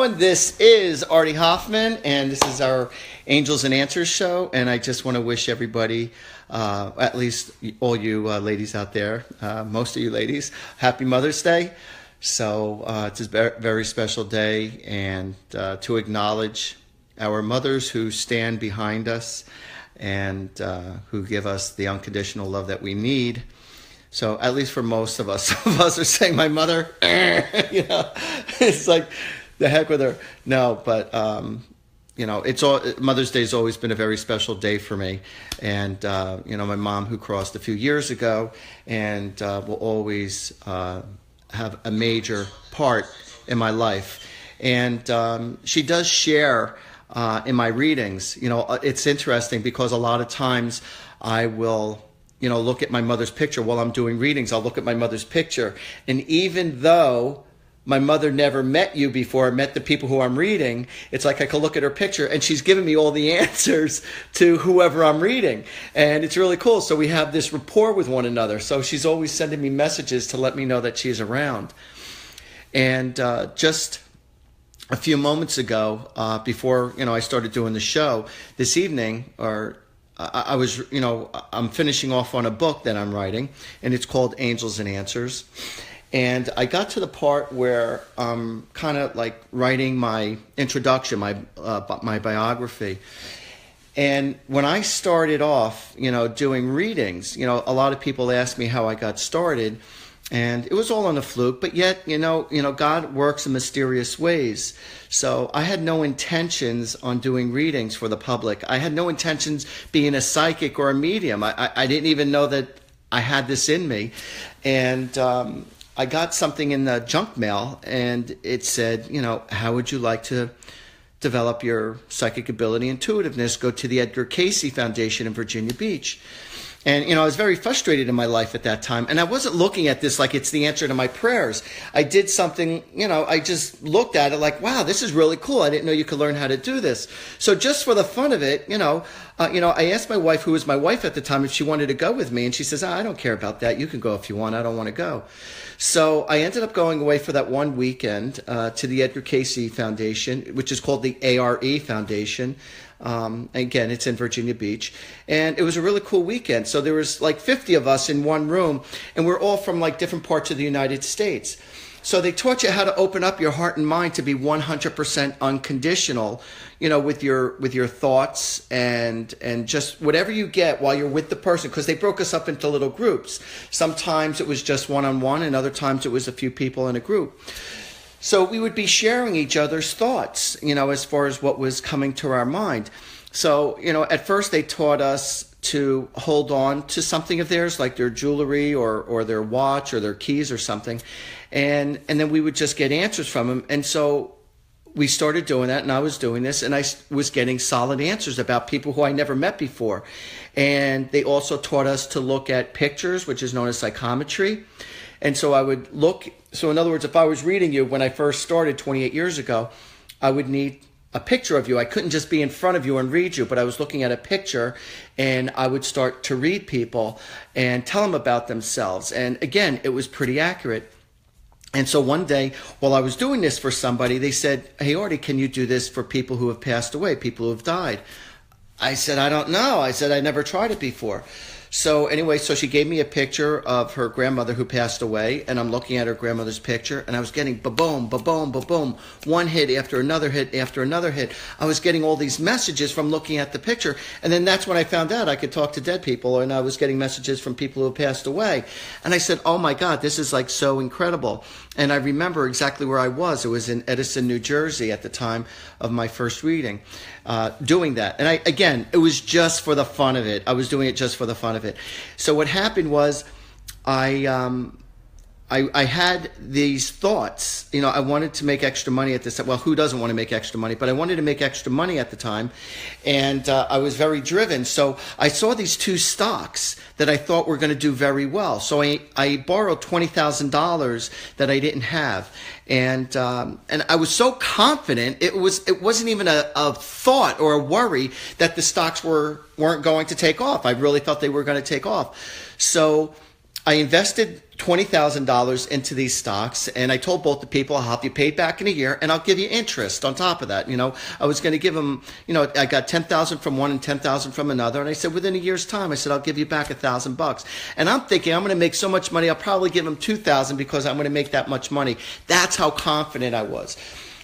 And this is Artie Hoffman, and this is our Angels and Answers show. And I just want to wish everybody, at least all you ladies out there, most of you ladies, happy Mother's Day. So it's a very special day, and to acknowledge our mothers who stand behind us and who give us the unconditional love that we need. So at least for most of us, some of us are saying, my mother, it's like, the heck with her. No, but it's all, Mother's Day has always been a very special day for me. And my mom, who crossed a few years ago, and will always have a major part in my life. And she does share in my readings. It's interesting because a lot of times I will look at my mother's picture while I'm doing readings. I'll look at my mother's picture, and even though my mother never met you before, met the people who I'm reading, it's like I could look at her picture and she's giving me all the answers to whoever I'm reading. And it's really cool. So we have this rapport with one another. So she's always sending me messages to let me know that she's around. And just a few moments ago, before I started doing the show this evening, I was, I'm finishing off on a book that I'm writing, and it's called Angels and Answers. And I got to the part where I'm kind of like writing my introduction, my biography. And when I started off, doing readings, a lot of people ask me how I got started, and it was all on a fluke. But yet, God works in mysterious ways. So I had no intentions on doing readings for the public. I had no intentions being a psychic or a medium. I didn't even know that I had this in me. And I got something in the junk mail, and it said, how would you like to develop your psychic ability, intuitiveness? Go to the Edgar Cayce Foundation in Virginia Beach. And, I was very frustrated in my life at that time. And I wasn't looking at this like it's the answer to my prayers. I did something, I just looked at it like, wow, this is really cool. I didn't know you could learn how to do this. So just for the fun of it, I asked my wife, who was my wife at the time, if she wanted to go with me. And she says, I don't care about that. You can go if you want. I don't want to go. So I ended up going away for that one weekend to the Edgar Cayce Foundation, which is called the ARE Foundation. Again, it's in Virginia Beach. And it was a really cool weekend. So there was like 50 of us in one room, and we're all from like different parts of the United States. So they taught you how to open up your heart and mind to be 100% unconditional, with your thoughts and just whatever you get while you're with the person, because they broke us up into little groups. Sometimes it was just one-on-one, and other times it was a few people in a group. So we would be sharing each other's thoughts, as far as what was coming to our mind. So, at first they taught us to hold on to something of theirs, like their jewelry or their watch or their keys or something. And then we would just get answers from them. And so we started doing that, and I was doing this, and I was getting solid answers about people who I never met before. And they also taught us to look at pictures, which is known as psychometry. And so I would look. So in other words, if I was reading you when I first started 28 years ago, I would need a picture of you. I couldn't just be in front of you and read you, but I was looking at a picture, and I would start to read people and tell them about themselves. And again, it was pretty accurate. And so one day, while I was doing this for somebody, they said, hey, Artie, can you do this for people who have passed away, people who have died? I said, I don't know. I said, I never tried it before. So anyway, so she gave me a picture of her grandmother who passed away, and I'm looking at her grandmother's picture, and I was getting ba-boom, ba-boom, ba-boom, one hit after another hit after another hit. I was getting all these messages from looking at the picture, and then that's when I found out I could talk to dead people, and I was getting messages from people who passed away. And I said, oh my God, this is like so incredible. And I remember exactly where I was. It was in Edison, New Jersey at the time of my first reading, doing that. And again, it was just for the fun of it. I was doing it just for the fun of it. So what happened was I had these thoughts. I wanted to make extra money at this time. Well, who doesn't want to make extra money? But I wanted to make extra money at the time, and I was very driven. So I saw these two stocks that I thought were going to do very well. So I borrowed $20,000 that I didn't have, and I was so confident. It wasn't even a thought or a worry that the stocks weren't going to take off. I really thought they were going to take off. So I invested $20,000 into these stocks, and I told both the people, I'll help you pay it back in a year, and I'll give you interest on top of that. I was going to give them, I got 10,000 from one and 10,000 from another, and I said within a year's time, I said I'll give you back $1,000. And I'm thinking I'm going to make so much money, I'll probably give them 2,000 because I'm going to make that much money. That's how confident I was.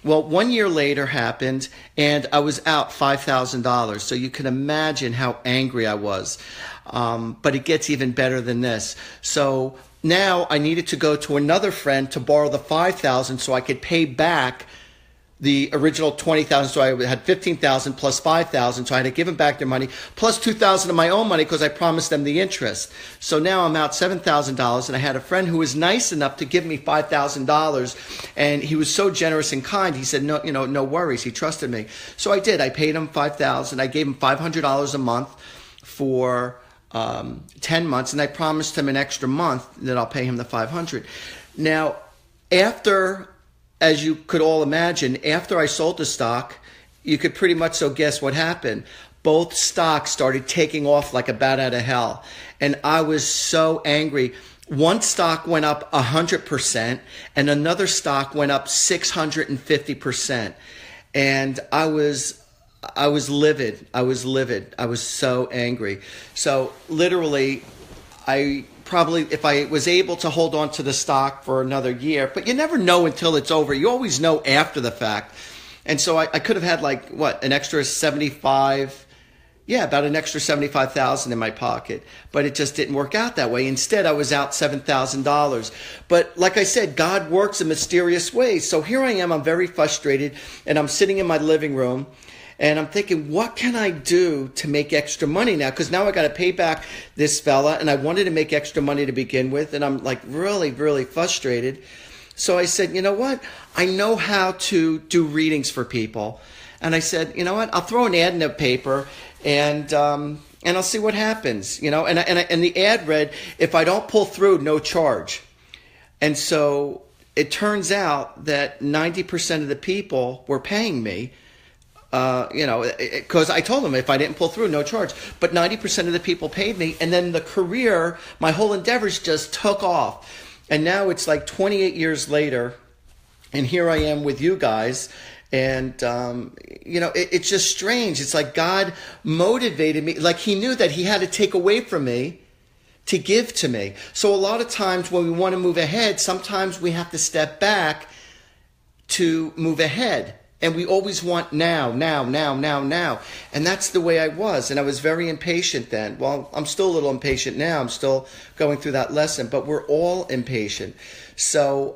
Well, 1 year later happened, and I was out $5,000. So you can imagine how angry I was. But it gets even better than this. So now I needed to go to another friend to borrow the $5,000 so I could pay back the original $20,000. So I had $15,000 plus $5,000. So I had to give them back their money plus $2,000 of my own money because I promised them the interest. So now I'm out $7,000, and I had a friend who was nice enough to give me $5,000, and he was so generous and kind. He said, no worries. He trusted me. So I did. I paid him $5,000. I gave him $500 a month for 10 months, and I promised him an extra month that I'll pay him the $500. Now, as you could all imagine, after I sold the stock, you could pretty much so guess what happened. Both stocks started taking off like a bat out of hell, and I was so angry. One stock went up 100%, and another stock went up 650%, and I was livid. I was so angry. So literally, if I was able to hold on to the stock for another year, but you never know until it's over. You always know after the fact. And so I could have had an extra 75, about an extra 75,000 in my pocket, but it just didn't work out that way. Instead, I was out $7,000. But like I said, God works in mysterious ways. So here I am, I'm very frustrated, and I'm sitting in my living room, and I'm thinking, what can I do to make extra money now? Because now I got to pay back this fella, and I wanted to make extra money to begin with, and I'm really, really frustrated. So I said, you know what? I know how to do readings for people. And I said, you know what? I'll throw an ad in the paper, and I'll see what happens. And the ad read, if I don't pull through, no charge. And so it turns out that 90% of the people were paying me. Because I told them if I didn't pull through, no charge. But 90% of the people paid me, and then the career, my whole endeavors just took off. And now it's like 28 years later, and here I am with you guys, and it's just strange. It's like God motivated me, like He knew that He had to take away from me to give to me. So a lot of times when we want to move ahead, sometimes we have to step back to move ahead. And we always want now. And that's the way I was. And I was very impatient then. Well, I'm still a little impatient now. I'm still going through that lesson. But we're all impatient. So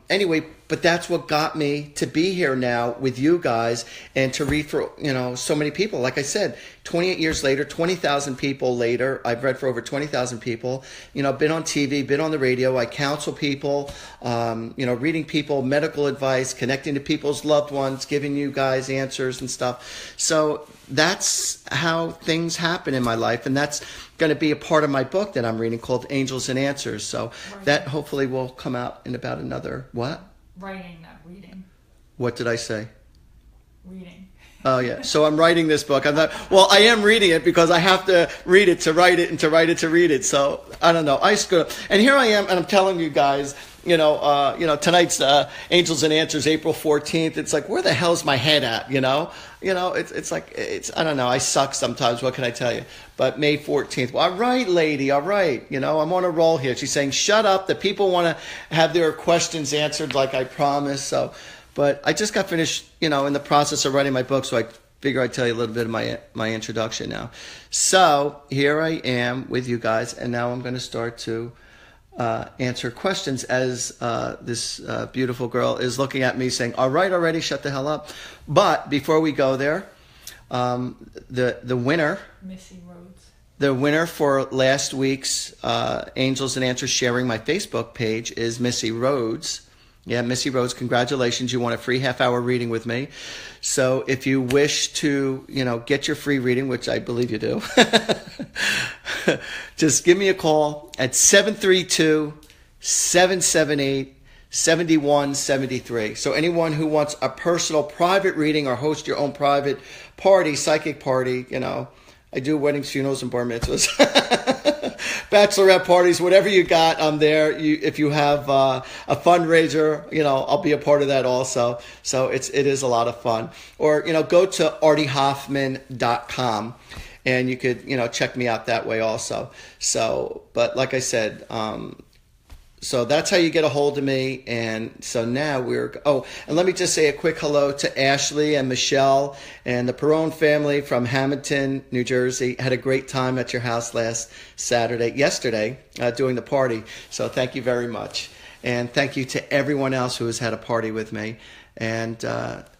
anyway, but that's what got me to be here now with you guys and to read for, so many people. Like I said, 28 years later, 20,000 people later, I've read for over 20,000 people. I've been on TV, been on the radio. I counsel people, reading people, medical advice, connecting to people's loved ones, giving you guys answers and stuff. So that's how things happen in my life. And that's going to be a part of my book that I'm reading called Angels and Answers. So that hopefully will come out in about another, what? Writing, not reading. What did I say? Reading. Oh, yeah. So I'm writing this book. I am reading it because I have to read it to write it and to write it to read it. So I don't know. I screw up. And here I am, and I'm telling you guys, tonight's Angels and Answers, April 14th. It's like, where the hell's my head at? It's like, I don't know. I suck sometimes. What can I tell you? But May 14th. Well, all right, lady. All right. I'm on a roll here. She's saying, shut up. The people want to have their questions answered like I promised. So, but I just got finished, in the process of writing my book. So I figure I'd tell you a little bit of my introduction now. So here I am with you guys. And now I'm going to start to answer questions as this beautiful girl is looking at me saying, all right, already, shut the hell up. But before we go there, the winner, Missy Rhodes. The winner for last week's Angels and Answers Sharing My Facebook page is Missy Rhodes. Yeah, Missy Rhodes, congratulations. You won a free half-hour reading with me. So if you wish to, get your free reading, which I believe you do, just give me a call at 732-778-7173. So anyone who wants a personal private reading or host your own private party, psychic party, I do weddings, funerals, and bar mitzvahs. bachelorette parties, whatever you got, I'm there. If you have a fundraiser, I'll be a part of that also. So it is a lot of fun. Or, go to artiehoffman.com and you could, check me out that way also. So, but like I said, so that's how you get a hold of me. And so now and let me just say a quick hello to Ashley and Michelle and the Perone family from Hamilton, New Jersey. Had a great time at your house yesterday, doing the party. So thank you very much. And thank you to everyone else who has had a party with me. And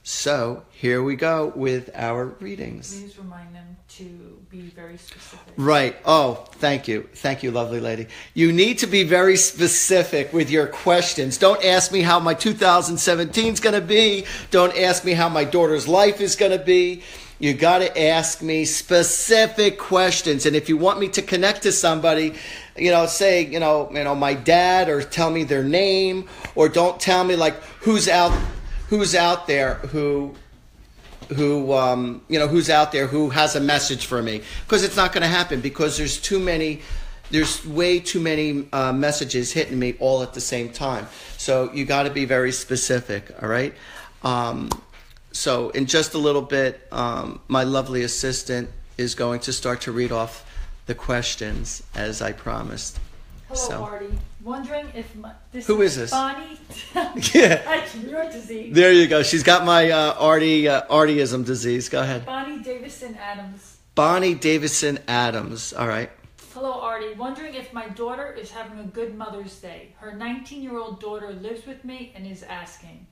so here we go with our readings. Please remind them to be very specific. Right. Oh, thank you. Thank you, lovely lady. You need to be very specific with your questions. Don't ask me how my 2017 is going to be. Don't ask me how my daughter's life is going to be. You got to ask me specific questions. And if you want me to connect to somebody, say, my dad, or tell me their name, or don't tell me like who's out there who's out there who has a message for me, because it's not going to happen, because there's way too many messages hitting me all at the same time. So you got to be very specific. All right. So in just a little bit, my lovely assistant is going to start to read off the questions as I promised. Hello, Artie. Wondering if who is this? Bonnie. Yeah. Your disease. There you go. She's got my Artieism disease. Go ahead. Bonnie Davison Adams. Bonnie Davison Adams. All right. Hello, Artie. Wondering if my daughter is having a good Mother's Day. Her 19-year-old daughter lives with me and is asking.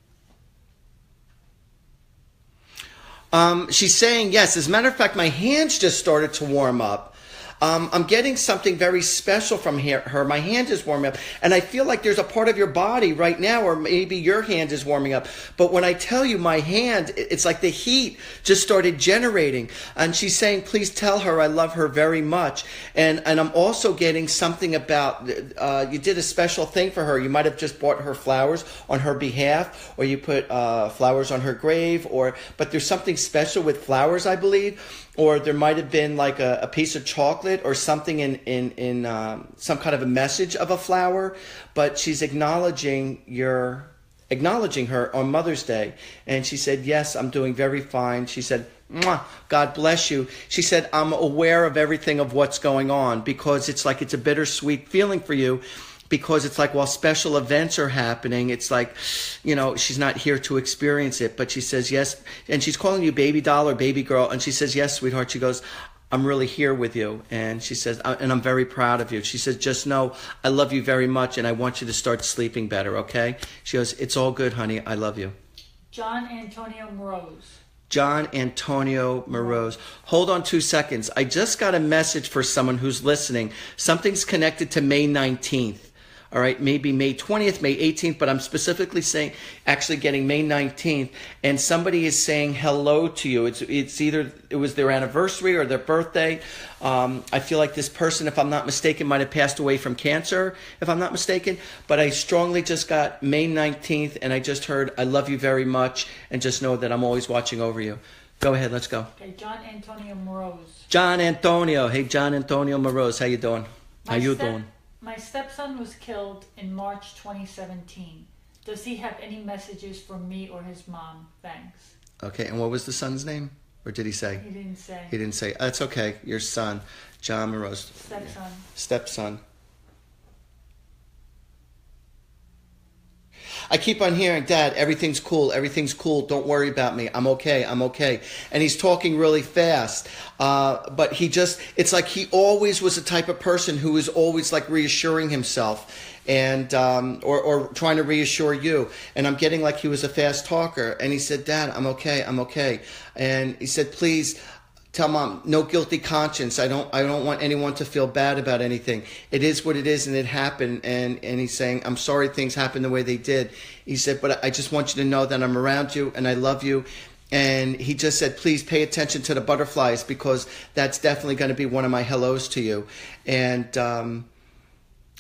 She's saying yes. As a matter of fact, my hands just started to warm up. I'm getting something very special from her. My hand is warming up. And I feel like there's a part of your body right now, or maybe your hand is warming up. But when I tell you my hand, it's like the heat just started generating. And she's saying, please tell her I love her very much. And I'm also getting something about, you did a special thing for her. You might have just bought her flowers on her behalf, or you put flowers on her grave, but there's something special with flowers, I believe. Or there might have been like a piece of chocolate or something in some kind of a message of a flower. But she's acknowledging her on Mother's Day. And she said, yes, I'm doing very fine. She said, mwah, God bless you. She said, I'm aware of everything of what's going on, because it's like it's a bittersweet feeling for you. Because it's like while special events are happening, it's like, she's not here to experience it. But she says yes. And she's calling you baby doll or baby girl. And she says, yes, sweetheart. She goes, I'm really here with you. And she says, and I'm very proud of you. She says, just know I love you very much. And I want you to start sleeping better, okay? She goes, it's all good, honey. I love you. John Antonio Moroz. John Antonio Moroz. Hold on 2 seconds. I just got a message for someone who's listening. Something's connected to May 19th. All right, maybe May 20th, May 18th, but I'm specifically saying, actually getting May 19th, and somebody is saying hello to you. It's either it was their anniversary or their birthday. I feel like this person, if I'm not mistaken, might have passed away from cancer, if I'm not mistaken. But I strongly just got May 19th, and I just heard, I love you very much, and just know that I'm always watching over you. Go ahead, let's go. Okay, John Antonio Moroz. John Antonio. Hey, John Antonio Moroz, how you doing? How you doing? My stepson was killed in March 2017. Does he have any messages for me or his mom? Thanks. Okay, and what was the son's name? Or did he say? He didn't say. He didn't say. That's okay. Your son, John Moroz. Stepson. Stepson. I keep on hearing, Dad, everything's cool. Everything's cool. Don't worry about me. I'm okay. I'm okay. And he's talking really fast. But it's like he always was the type of person who was always like reassuring himself and or trying to reassure you. And I'm getting like he was a fast talker. And he said, Dad, I'm okay. I'm okay. And he said, please, tell Mom, no guilty conscience. I don't want anyone to feel bad about anything. It is what it is, and it happened. And he's saying, I'm sorry things happened the way they did. He said, but I just want you to know that I'm around you and I love you. And he just said, please pay attention to the butterflies, because that's definitely going to be one of my hellos to you. And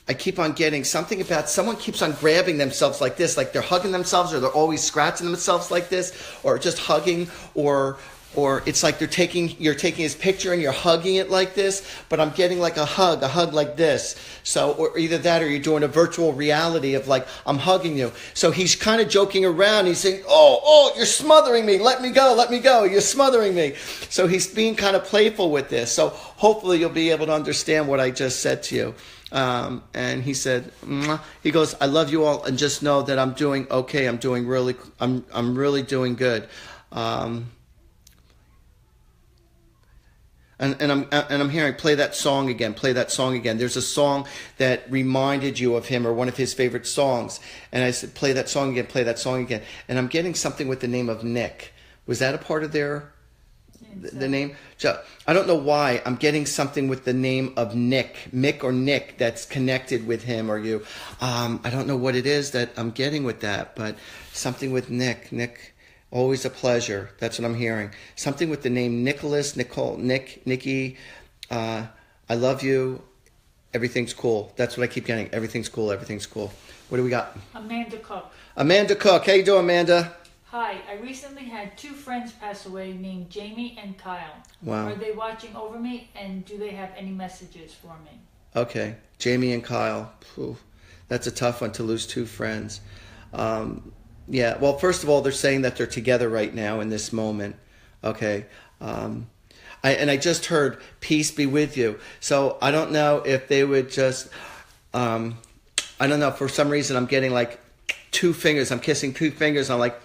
I keep on getting something about someone keeps on grabbing themselves like this, like they're hugging themselves, or they're always scratching themselves like this, or just hugging, or or it's like you're taking his picture and you're hugging it like this, but I'm getting like a hug like this. So, or either that or you're doing a virtual reality of like, I'm hugging you. So he's kind of joking around. He's saying, oh, you're smothering me. Let me go. You're smothering me. So he's being kind of playful with this. So hopefully you'll be able to understand what I just said to you. And he said, mwah. He goes, I love you all, and just know that I'm doing okay. I'm really doing good. And I'm hearing, play that song again. There's a song that reminded you of him or one of his favorite songs. And I said, play that song again. And I'm getting something with the name of Nick. Was that a part of their, the name? So, I don't know why I'm getting something with the name of Mick or Nick that's connected with him or you. I don't know what it is that I'm getting with that, but something with Nick. Always a pleasure. That's what I'm hearing. Something with the name Nicholas, Nicole, Nikki. I love you. Everything's cool. That's what I keep getting. Everything's cool. What do we got? Amanda Cook. Amanda Cook. How you doing, Amanda? Hi. I recently had 2 friends pass away named Jamie and Kyle. Wow. Are they watching over me, and do they have any messages for me? Okay. Jamie and Kyle. Whew. That's a tough one to lose 2 friends. Yeah, well, first of all, they're saying that they're together right now in this moment. Okay. I just heard, peace be with you. So I don't know if they would just, I don't know, for some reason I'm getting like 2 fingers. I'm kissing 2 fingers. I'm like,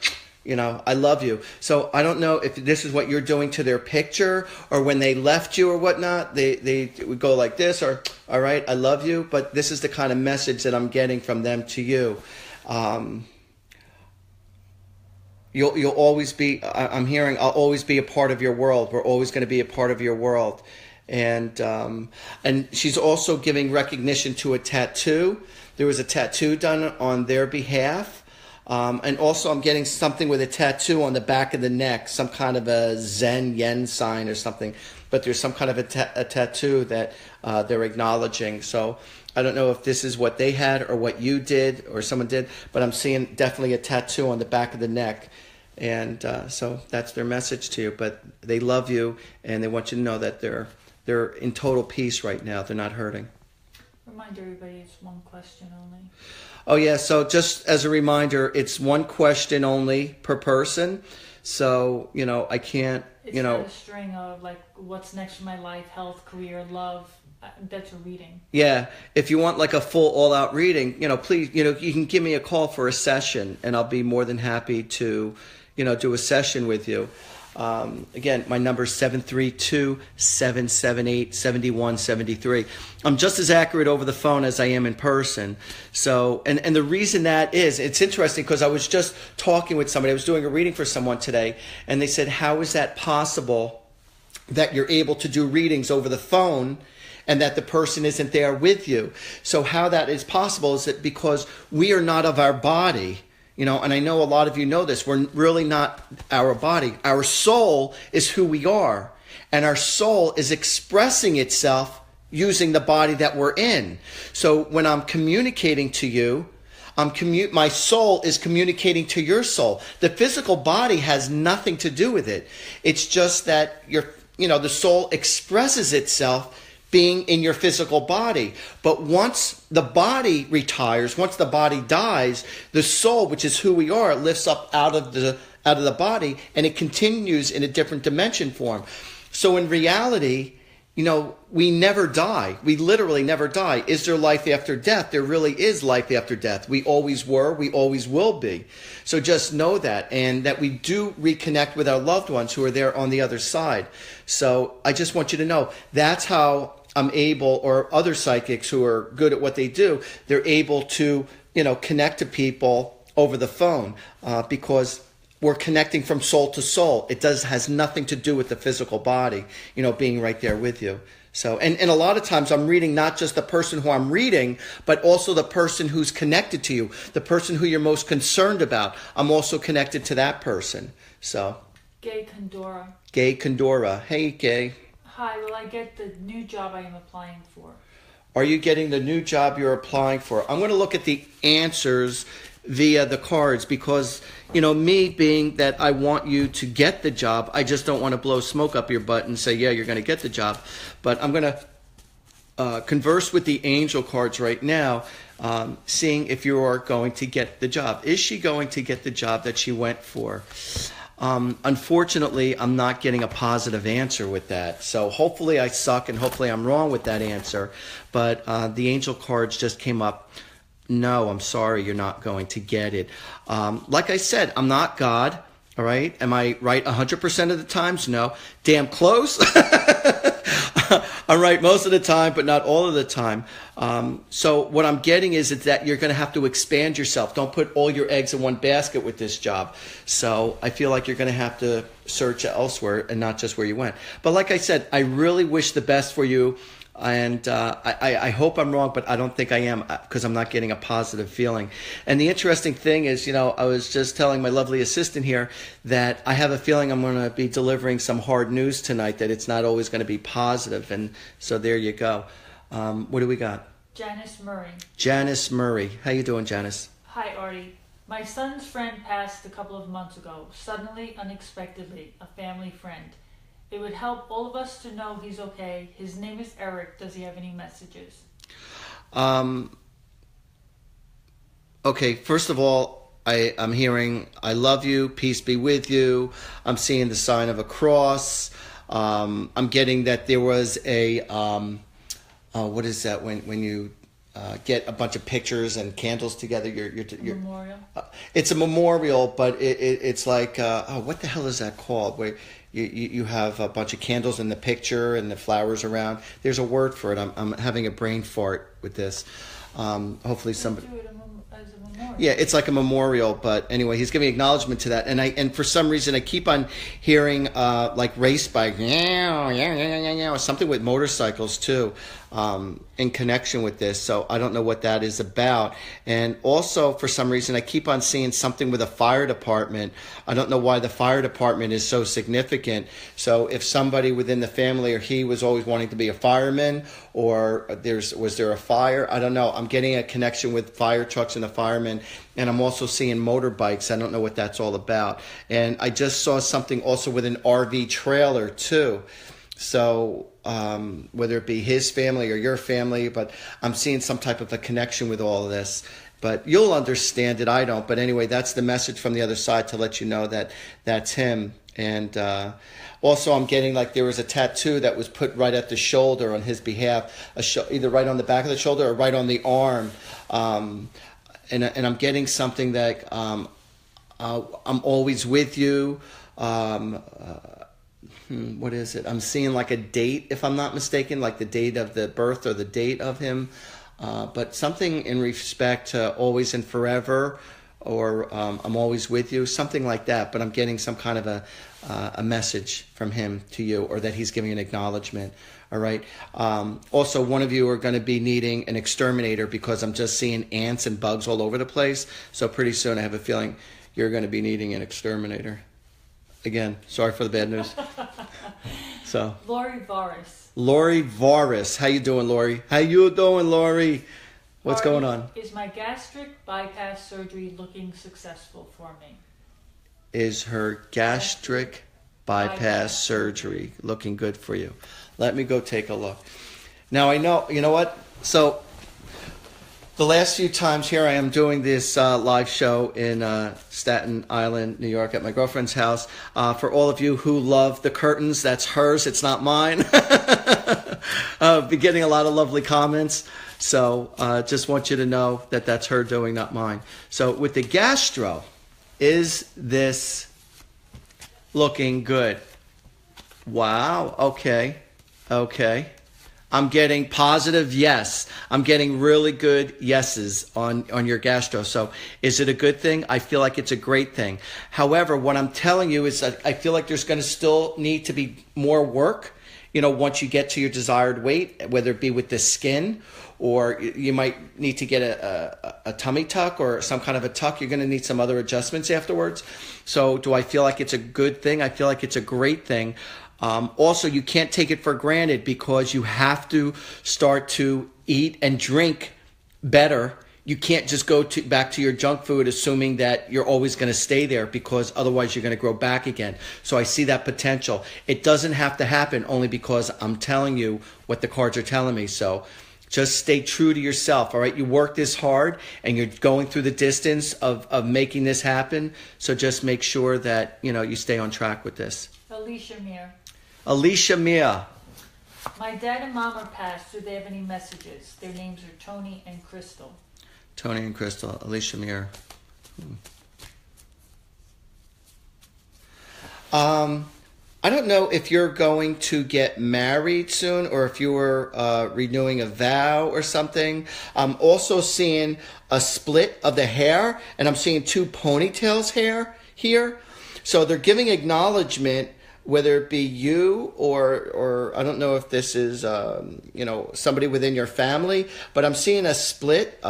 I love you. So I don't know if this is what you're doing to their picture or when they left you or whatnot. They would go like this or, all right, I love you. But this is the kind of message that I'm getting from them to you. You'll always be, I'm hearing, I'll always be a part of your world. We're always going to be a part of your world. And she's also giving recognition to a tattoo. There was a tattoo done on their behalf. And also I'm getting something with a tattoo on the back of the neck, some kind of a Zen Yen sign or something. But there's some kind of a tattoo that they're acknowledging. So I don't know if this is what they had or what you did or someone did, but I'm seeing definitely a tattoo on the back of the neck. And so that's their message to you. But they love you, and they want you to know that they're in total peace right now. They're not hurting. Remind everybody it's 1 question only. Oh, yeah. So just as a reminder, it's 1 question only per person. So, I can't, It's not a string of like what's next in my life, health, career, love. That's a reading. Yeah. If you want like a full all-out reading, please, you can give me a call for a session, and I'll be more than happy to, do a session with you. Again, my number is 732-778-7173. I'm just as accurate over the phone as I am in person. So, and the reason that is, it's interesting because I was just talking with somebody. I was doing a reading for someone today, and they said, how is that possible that you're able to do readings over the phone and that the person isn't there with you? So how that is possible is that because we are not of our body, and I know a lot of you know this, we're really not our body. Our soul is who we are, and our soul is expressing itself using the body that we're in. So when I'm communicating to you, my soul is communicating to your soul. The physical body has nothing to do with it. It's just that the soul expresses itself being in your physical body. But once the body retires, once the body dies, the soul, which is who we are, lifts up out of the body, and it continues in a different dimension form. So in reality, we never die. We literally never die. Is there life after death? There really is life after death. We always were. We always will be. So just know that, and that we do reconnect with our loved ones who are there on the other side. So I just want you to know that's how I'm able, or other psychics who are good at what they do, they're able to, connect to people over the phone because we're connecting from soul to soul. It has nothing to do with the physical body, being right there with you. So, and a lot of times I'm reading not just the person who I'm reading, but also the person who's connected to you, the person who you're most concerned about. I'm also connected to that person. So. Gay Condora. Gay Condora. Hey, Gay. Hi, will I get the new job I am applying for? Are you getting the new job you're applying for? I'm going to look at the answers via the cards because, me being that I want you to get the job, I just don't want to blow smoke up your butt and say, yeah, you're going to get the job. But I'm going to converse with the angel cards right now, seeing if you are going to get the job. Is she going to get the job that she went for? Unfortunately, I'm not getting a positive answer with that. So hopefully I suck and hopefully I'm wrong with that answer. But the angel cards just came up. No, I'm sorry, you're not going to get it. Like I said, I'm not God, all right? Am I right 100% of the times? No. Damn close. I'm right most of the time, but not all of the time. So what I'm getting is that you're going to have to expand yourself. Don't put all your eggs in one basket with this job. So I feel like you're going to have to search elsewhere and not just where you went. But like I said, I really wish the best for you. And I hope I'm wrong, but I don't think I am because I'm not getting a positive feeling. And the interesting thing is, I was just telling my lovely assistant here that I have a feeling I'm going to be delivering some hard news tonight, that it's not always going to be positive. And so there you go. What do we got? Janice Murray. Janice Murray. How you doing, Janice? Hi, Artie. My son's friend passed a couple of months ago, suddenly, unexpectedly, a family friend. It would help all of us to know he's okay. His name is Eric. Does he have any messages? Okay, first of all, I'm hearing, I love you, peace be with you. I'm seeing the sign of a cross. I'm getting that there was a, what is that when you get a bunch of pictures and candles together? You're Memorial? It's a memorial, but it's like, what the hell is that called? Where you have a bunch of candles in the picture and the flowers around. There's a word for it. I'm having a brain fart with this. Hopefully somebody... Do it as a memorial. Yeah, it's like a memorial, but anyway, he's giving acknowledgement to that. And for some reason, I keep on hearing like race bike, or something with motorcycles too, in connection with this. So I don't know what that is about. And also, for some reason, I keep on seeing something with a fire department. I don't know why the fire department is so significant. So if somebody within the family or he was always wanting to be a fireman, or was there a fire? I don't know. I'm getting a connection with fire trucks and the firemen, and I'm also seeing motorbikes. I don't know what that's all about. And I just saw something also with an RV trailer too. So whether it be his family or your family, but I'm seeing some type of a connection with all of this. But you'll understand it. I don't. But anyway, that's the message from the other side to let you know that that's him. And also, I'm getting like there was a tattoo that was put right at the shoulder on his behalf, either right on the back of the shoulder or right on the arm. And I'm getting something that I'm always with you. What is it? I'm seeing like a date, if I'm not mistaken, like the date of the birth or the date of him. But something in respect to always and forever, or I'm always with you, something like that. But I'm getting some kind of a message from him to you, or that he's giving an acknowledgement. All right. Also, one of you are going to be needing an exterminator because I'm just seeing ants and bugs all over the place. So pretty soon I have a feeling you're going to be needing an exterminator. Again, sorry for the bad news. So Lori Varus. Lori Varus. How you doing, Lori? How you doing, Lori? What's going on? Is my gastric bypass surgery looking successful for me? Is her gastric bypass surgery looking good for you? Let me go take a look. Now I know, you know what? So the last few times here I am doing this live show in Staten Island, New York at my girlfriend's house. For all of you who love the curtains, that's hers, it's not mine. Be getting a lot of lovely comments. So just want you to know that that's her doing, not mine. So with the gastro, is this looking good? Wow, okay. I'm getting positive yes. I'm getting really good yeses on your gastro. So is it a good thing? I feel like it's a great thing. However, what I'm telling you is that I feel like there's going to still need to be more work, once you get to your desired weight, whether it be with the skin, or you might need to get a tummy tuck or some kind of a tuck. You're going to need some other adjustments afterwards. So do I feel like it's a good thing? I feel like it's a great thing. Also, you can't take it for granted because you have to start to eat and drink better. you can't just go back to your junk food assuming that you're always going to stay there, because otherwise you're going to grow back again. So I see that potential. It doesn't have to happen, only because I'm telling you what the cards are telling me. So just stay true to yourself, all right? You work this hard, and you're going through the distance of making this happen. So just make sure that, you stay on track with this. Alicia Mir. Alicia Mia. My dad and mom are passed. Do they have any messages? Their names are Tony and Crystal. Tony and Crystal. Alicia Mir. I don't know if you're going to get married soon, or if you were renewing a vow or something. I'm also seeing a split of the hair, and I'm seeing 2 ponytails hair here. So they're giving acknowledgement, whether it be you or I don't know if this is somebody within your family, but I'm seeing a split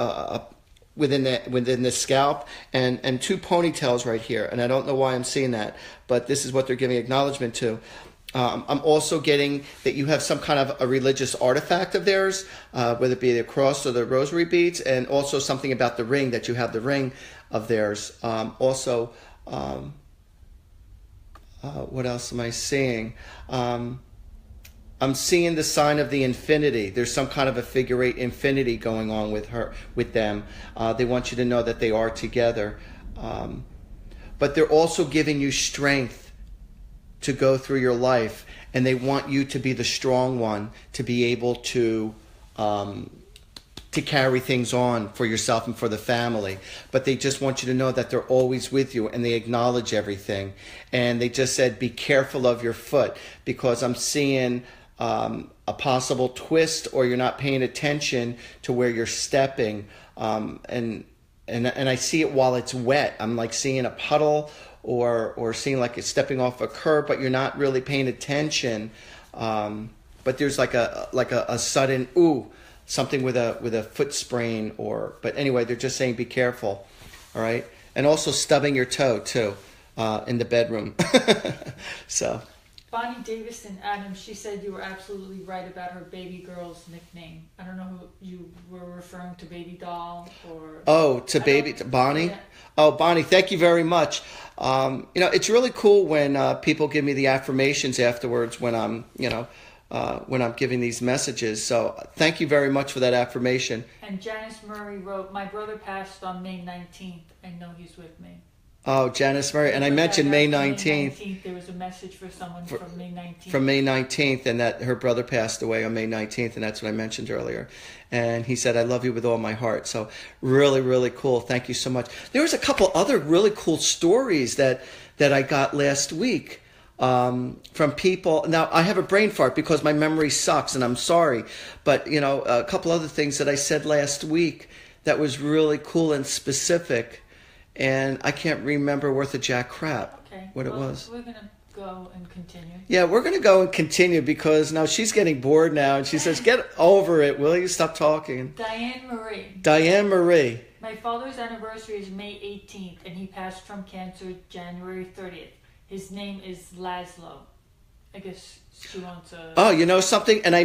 within the scalp and 2 ponytails right here, and I don't know why I'm seeing that, but this is what they're giving acknowledgement to. I'm also getting that you have some kind of a religious artifact of theirs, whether it be the cross or the rosary beads, and also something about the ring, that you have the ring of theirs. What else am I seeing? I'm seeing the sign of the infinity. There's some kind of a figure 8 infinity going on with them. They want you to know that they are together. But they're also giving you strength to go through your life, and they want you to be the strong one, to be able to carry things on for yourself and for the family. But they just want you to know that they're always with you, and they acknowledge everything. And they just said, be careful of your foot, because I'm seeing a possible twist, or you're not paying attention to where you're stepping. And I see it while it's wet. I'm like seeing a puddle, or seeing like it's stepping off a curb, but you're not really paying attention. But there's like a sudden something with a foot sprain, but anyway, they're just saying be careful, all right? And also stubbing your toe too, in the bedroom. So. Bonnie Davison Adams, she said you were absolutely right about her baby girl's nickname. I don't know who you were referring to, baby doll or. Oh, to Bonnie? Yeah. Oh, Bonnie, thank you very much. It's really cool when people give me the affirmations afterwards when I'm giving these messages. So thank you very much for that affirmation. And Janice Murray wrote, my brother passed on May 19th. I know he's with me. Oh, Janice Murray. And I mentioned May 19th. There was a message for someone from May 19th. From May 19th, and that her brother passed away on May 19th, and that's what I mentioned earlier. And he said, I love you with all my heart. So really, really cool. Thank you so much. There was a couple other really cool stories that I got last week. From people. Now, I have a brain fart because my memory sucks, and I'm sorry. But, a couple other things that I said last week that was really cool and specific, and I can't remember worth a jack crap what it was. We're going to go and continue. Yeah, we're going to go and continue, because now she's getting bored now, and she says, get over it, will you? Stop talking. Diane Marie. My My father's anniversary is May 18th, and he passed from cancer January 30th. His name is Laszlo. I guess she wants a... Oh, you know something? And I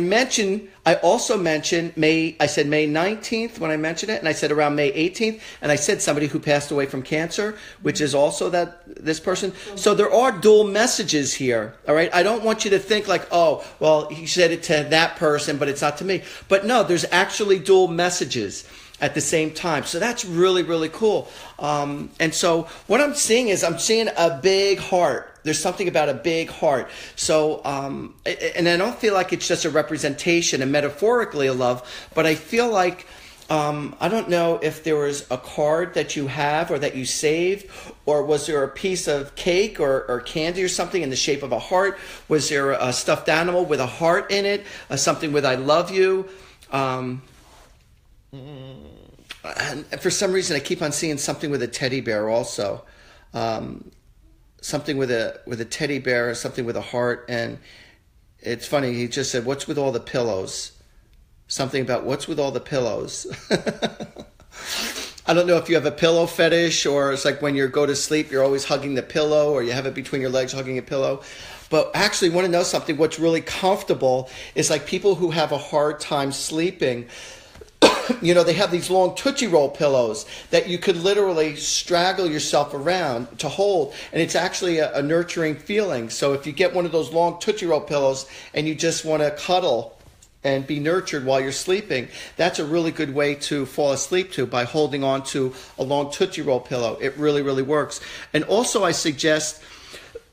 also mentioned May 19th when I mentioned it, and I said around May 18th, and I said somebody who passed away from cancer, which is also this person. So there are dual messages here, all right? I don't want you to think like, oh, well, he said it to that person, but it's not to me. But no, there's actually dual messages at the same time. So that's really, really cool. And so what I'm seeing is I'm seeing a big heart. There's something about a big heart. So, and I don't feel like it's just a representation and metaphorically a love, but I feel like, I don't know if there was a card that you have or that you saved, or was there a piece of cake or candy or something in the shape of a heart? Was there a stuffed animal with a heart in it? Something with I love you? And for some reason, I keep on seeing something with a teddy bear also. Something with a teddy bear, something with a heart. And it's funny, he just said, what's with all the pillows? Something about what's with all the pillows? I don't know if you have a pillow fetish, or it's like when you go to sleep, you're always hugging the pillow, or you have it between your legs hugging a pillow. But actually, want to know something? What's really comfortable is like people who have a hard time sleeping. They have these long Tootsie Roll pillows that you could literally straggle yourself around to hold, and it's actually a nurturing feeling. So if you get one of those long Tootsie Roll pillows and you just want to cuddle and be nurtured while you're sleeping, that's a really good way to fall asleep to, by holding on to a long Tootsie Roll pillow. It really, really works. And also I suggest,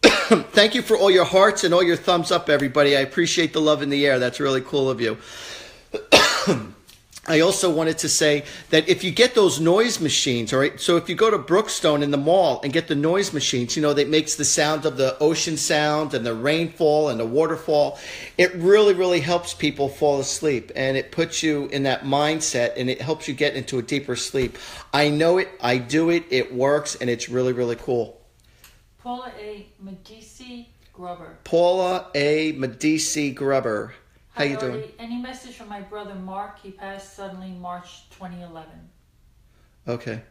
thank you for all your hearts and all your thumbs up, everybody. I appreciate the love in the air. That's really cool of you. I also wanted to say that if you get those noise machines, all right, so if you go to Brookstone in the mall and get the noise machines, that makes the sound of the ocean sound and the rainfall and the waterfall, it really, really helps people fall asleep, and it puts you in that mindset, and it helps you get into a deeper sleep. I know it, I do it, it works, and it's really, really cool. Paula A. Medici Grubber. Paula A. Medici Grubber. How you doing? Any message from my brother Mark? He passed suddenly March 2011. Okay.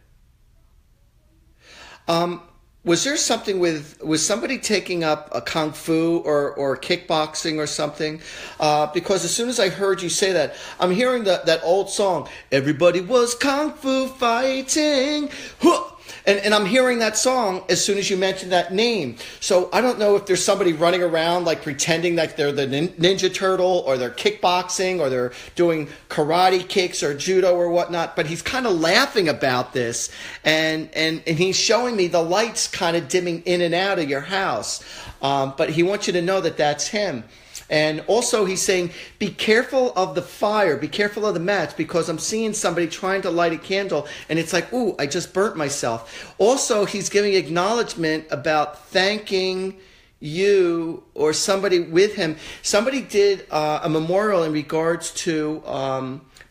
Was there something was somebody taking up a kung fu or kickboxing or something? Because as soon as I heard you say that, I'm hearing that old song, everybody was kung fu fighting. Huh! And I'm hearing that song as soon as you mentioned that name. So I don't know if there's somebody running around like pretending like they're the Ninja Turtle, or they're kickboxing, or they're doing karate kicks or judo or whatnot. But he's kind of laughing about this, and he's showing me the lights kind of dimming in and out of your house. But he wants you to know that that's him. And also he's saying, be careful of the fire, be careful of the match, because I'm seeing somebody trying to light a candle and it's like, ooh, I just burnt myself. Also, he's giving acknowledgement about thanking you or somebody with him. Somebody did a memorial in regards to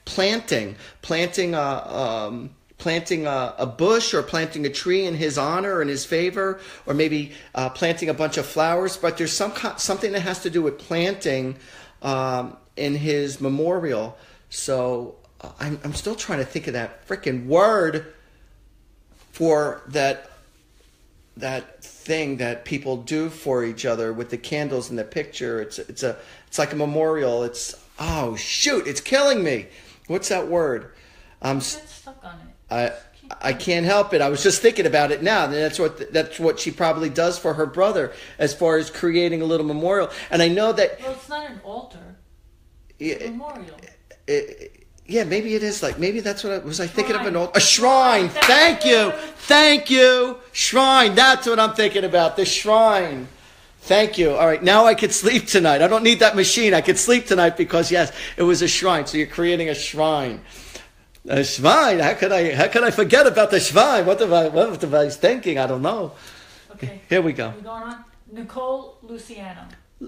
planting a bush or planting a tree in his honor and his favor, or maybe planting a bunch of flowers. But there's something that has to do with planting in his memorial. So I'm still trying to think of that freaking word for that thing that people do for each other with the candles in the picture. It's like a memorial. Oh shoot! It's killing me. What's that word? Get stuck on it. I can't help it. I was just thinking about it now. That's what she probably does for her brother, as far as creating a little memorial. And I know that. Well, it's not an altar. It's a memorial. Yeah, maybe it is. Maybe that's what I thinking of, a shrine. Thank you, shrine. That's what I'm thinking about. The shrine. Thank you. All right, now I could sleep tonight. I don't need that machine. I could sleep tonight because yes, it was a shrine. So you're creating a shrine. A shrine? How could I forget about the shrine? What was I thinking? I don't know. Okay. Here we go. We're going on. Nicole Luciano.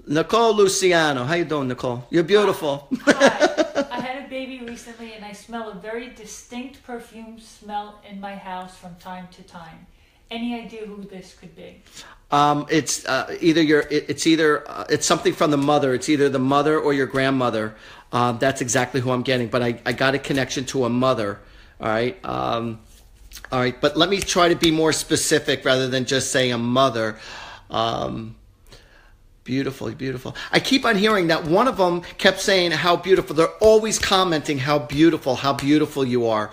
Nicole Luciano. How you doing, Nicole? You're beautiful. Hi. I had a baby recently, and I smell a very distinct perfume smell in my house from time to time. Any idea who this could be? It's it's something from the mother. It's either the mother or your grandmother. That's exactly who I'm getting. But I got a connection to a mother. All right. All right. But let me try to be more specific rather than just saying a mother. Beautiful, beautiful. I keep on hearing that one of them kept saying how beautiful. They're always commenting how beautiful you are.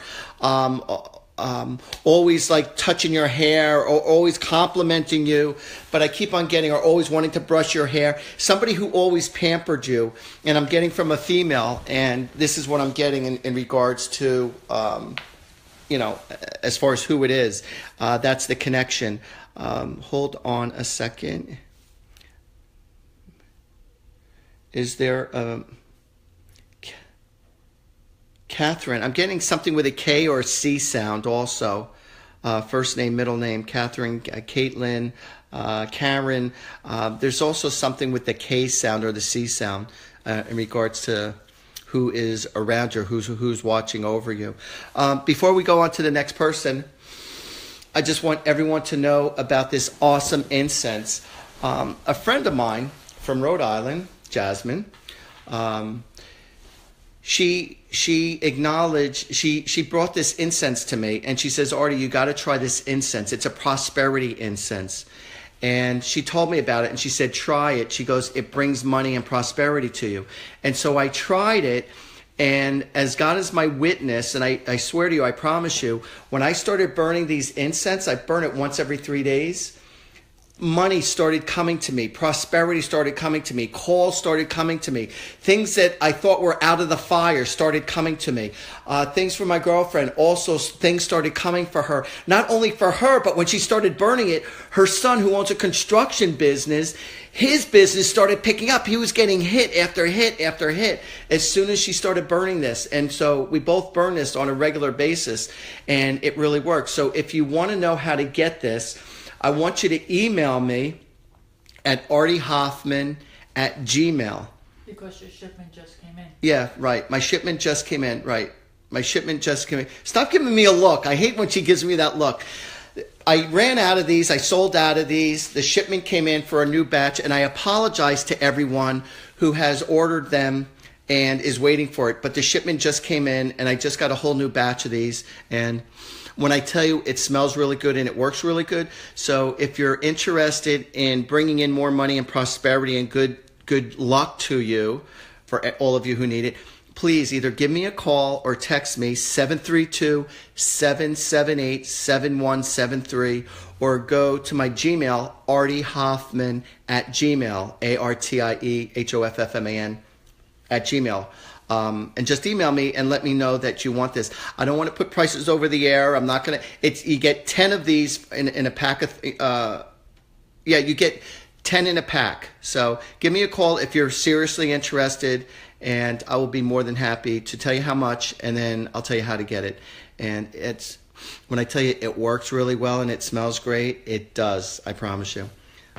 Always like touching your hair or always complimenting you. But I keep on getting, or always wanting to brush your hair. Somebody who always pampered you. And I'm getting from a female. And this is what I'm getting in regards to, as far as who it is. That's the connection. Hold on a second. Is there Catherine? I'm getting something with a K or a C sound also. First name, middle name, Catherine, Caitlin, Karen. There's also something with the K sound or the C sound in regards to who is around you, who's watching over you. Before we go on to the next person, I just want everyone to know about this awesome incense. A friend of mine from Rhode Island, Jasmine, she acknowledged, she brought this incense to me, and she says, Artie, you got to try this incense. It's a prosperity incense. And she told me about it, and she said, try it. She goes, it brings money and prosperity to you. And so I tried it, And as God is my witness, and I swear to you, I promise you, when I started burning these incense, I burn it once every 3 days. Money started coming to me. Prosperity started coming to me. Calls started coming to me. Things that I thought were out of the fire started coming to me. Things for my girlfriend. Also, things started coming for her. Not only for her, but when she started burning it, her son, who owns a construction business, his business started picking up. He was getting hit after hit after hit as soon as she started burning this. And so we both burn this on a regular basis, and it really works. So if you want to know how to get this, I want you to email me at artiehoffman@gmail. Because your shipment just came in. Yeah, right. My shipment just came in. Right. My shipment just came in. Stop giving me a look. I hate when she gives me that look. I ran out of these. I sold out of these. The shipment came in for a new batch, and I apologize to everyone who has ordered them and is waiting for it. But the shipment just came in, and I just got a whole new batch of these. And when I tell you, it smells really good and it works really good. So if you're interested in bringing in more money and prosperity and good luck to you, for all of you who need it, please either give me a call or text me 732-778-7173, or go to my Gmail, artiehoffman@gmail, ARTIEHOFFMAN @gmail. And just email me and let me know that you want this. I don't want to put prices over the air. I'm not gonna. You get 10 of these in a pack of. You get 10 in a pack. So give me a call if you're seriously interested, and I will be more than happy to tell you how much, and then I'll tell you how to get it. And it's when I tell you it works really well and it smells great, it does. I promise you.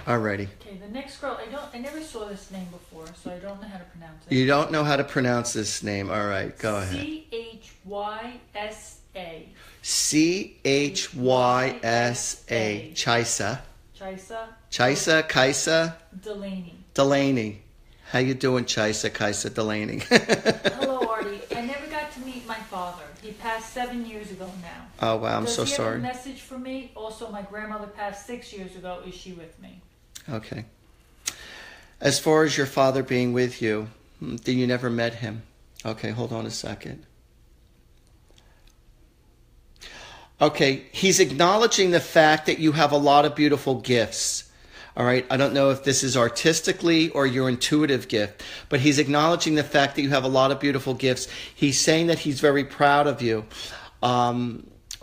Alrighty. Okay, the next girl, I never saw this name before, so I don't know how to pronounce it. You don't know how to pronounce this name. All right, go ahead. Chysa. Chysa. Chysa. Kaisa. Delaney. How you doing, Chysa, Kaisa, Delaney? Hello, Artie. I never got to meet my father. He passed 7 years ago now. Oh, wow, I'm so sorry. Does he have a message for me? Also, my grandmother passed 6 years ago. Is she with me? Okay. As far as your father being with you, then you never met him. Okay, hold on a second. Okay, he's acknowledging the fact that you have a lot of beautiful gifts. All right, I don't know if this is artistically or your intuitive gift, but he's acknowledging the fact that you have a lot of beautiful gifts. He's saying that he's very proud of you.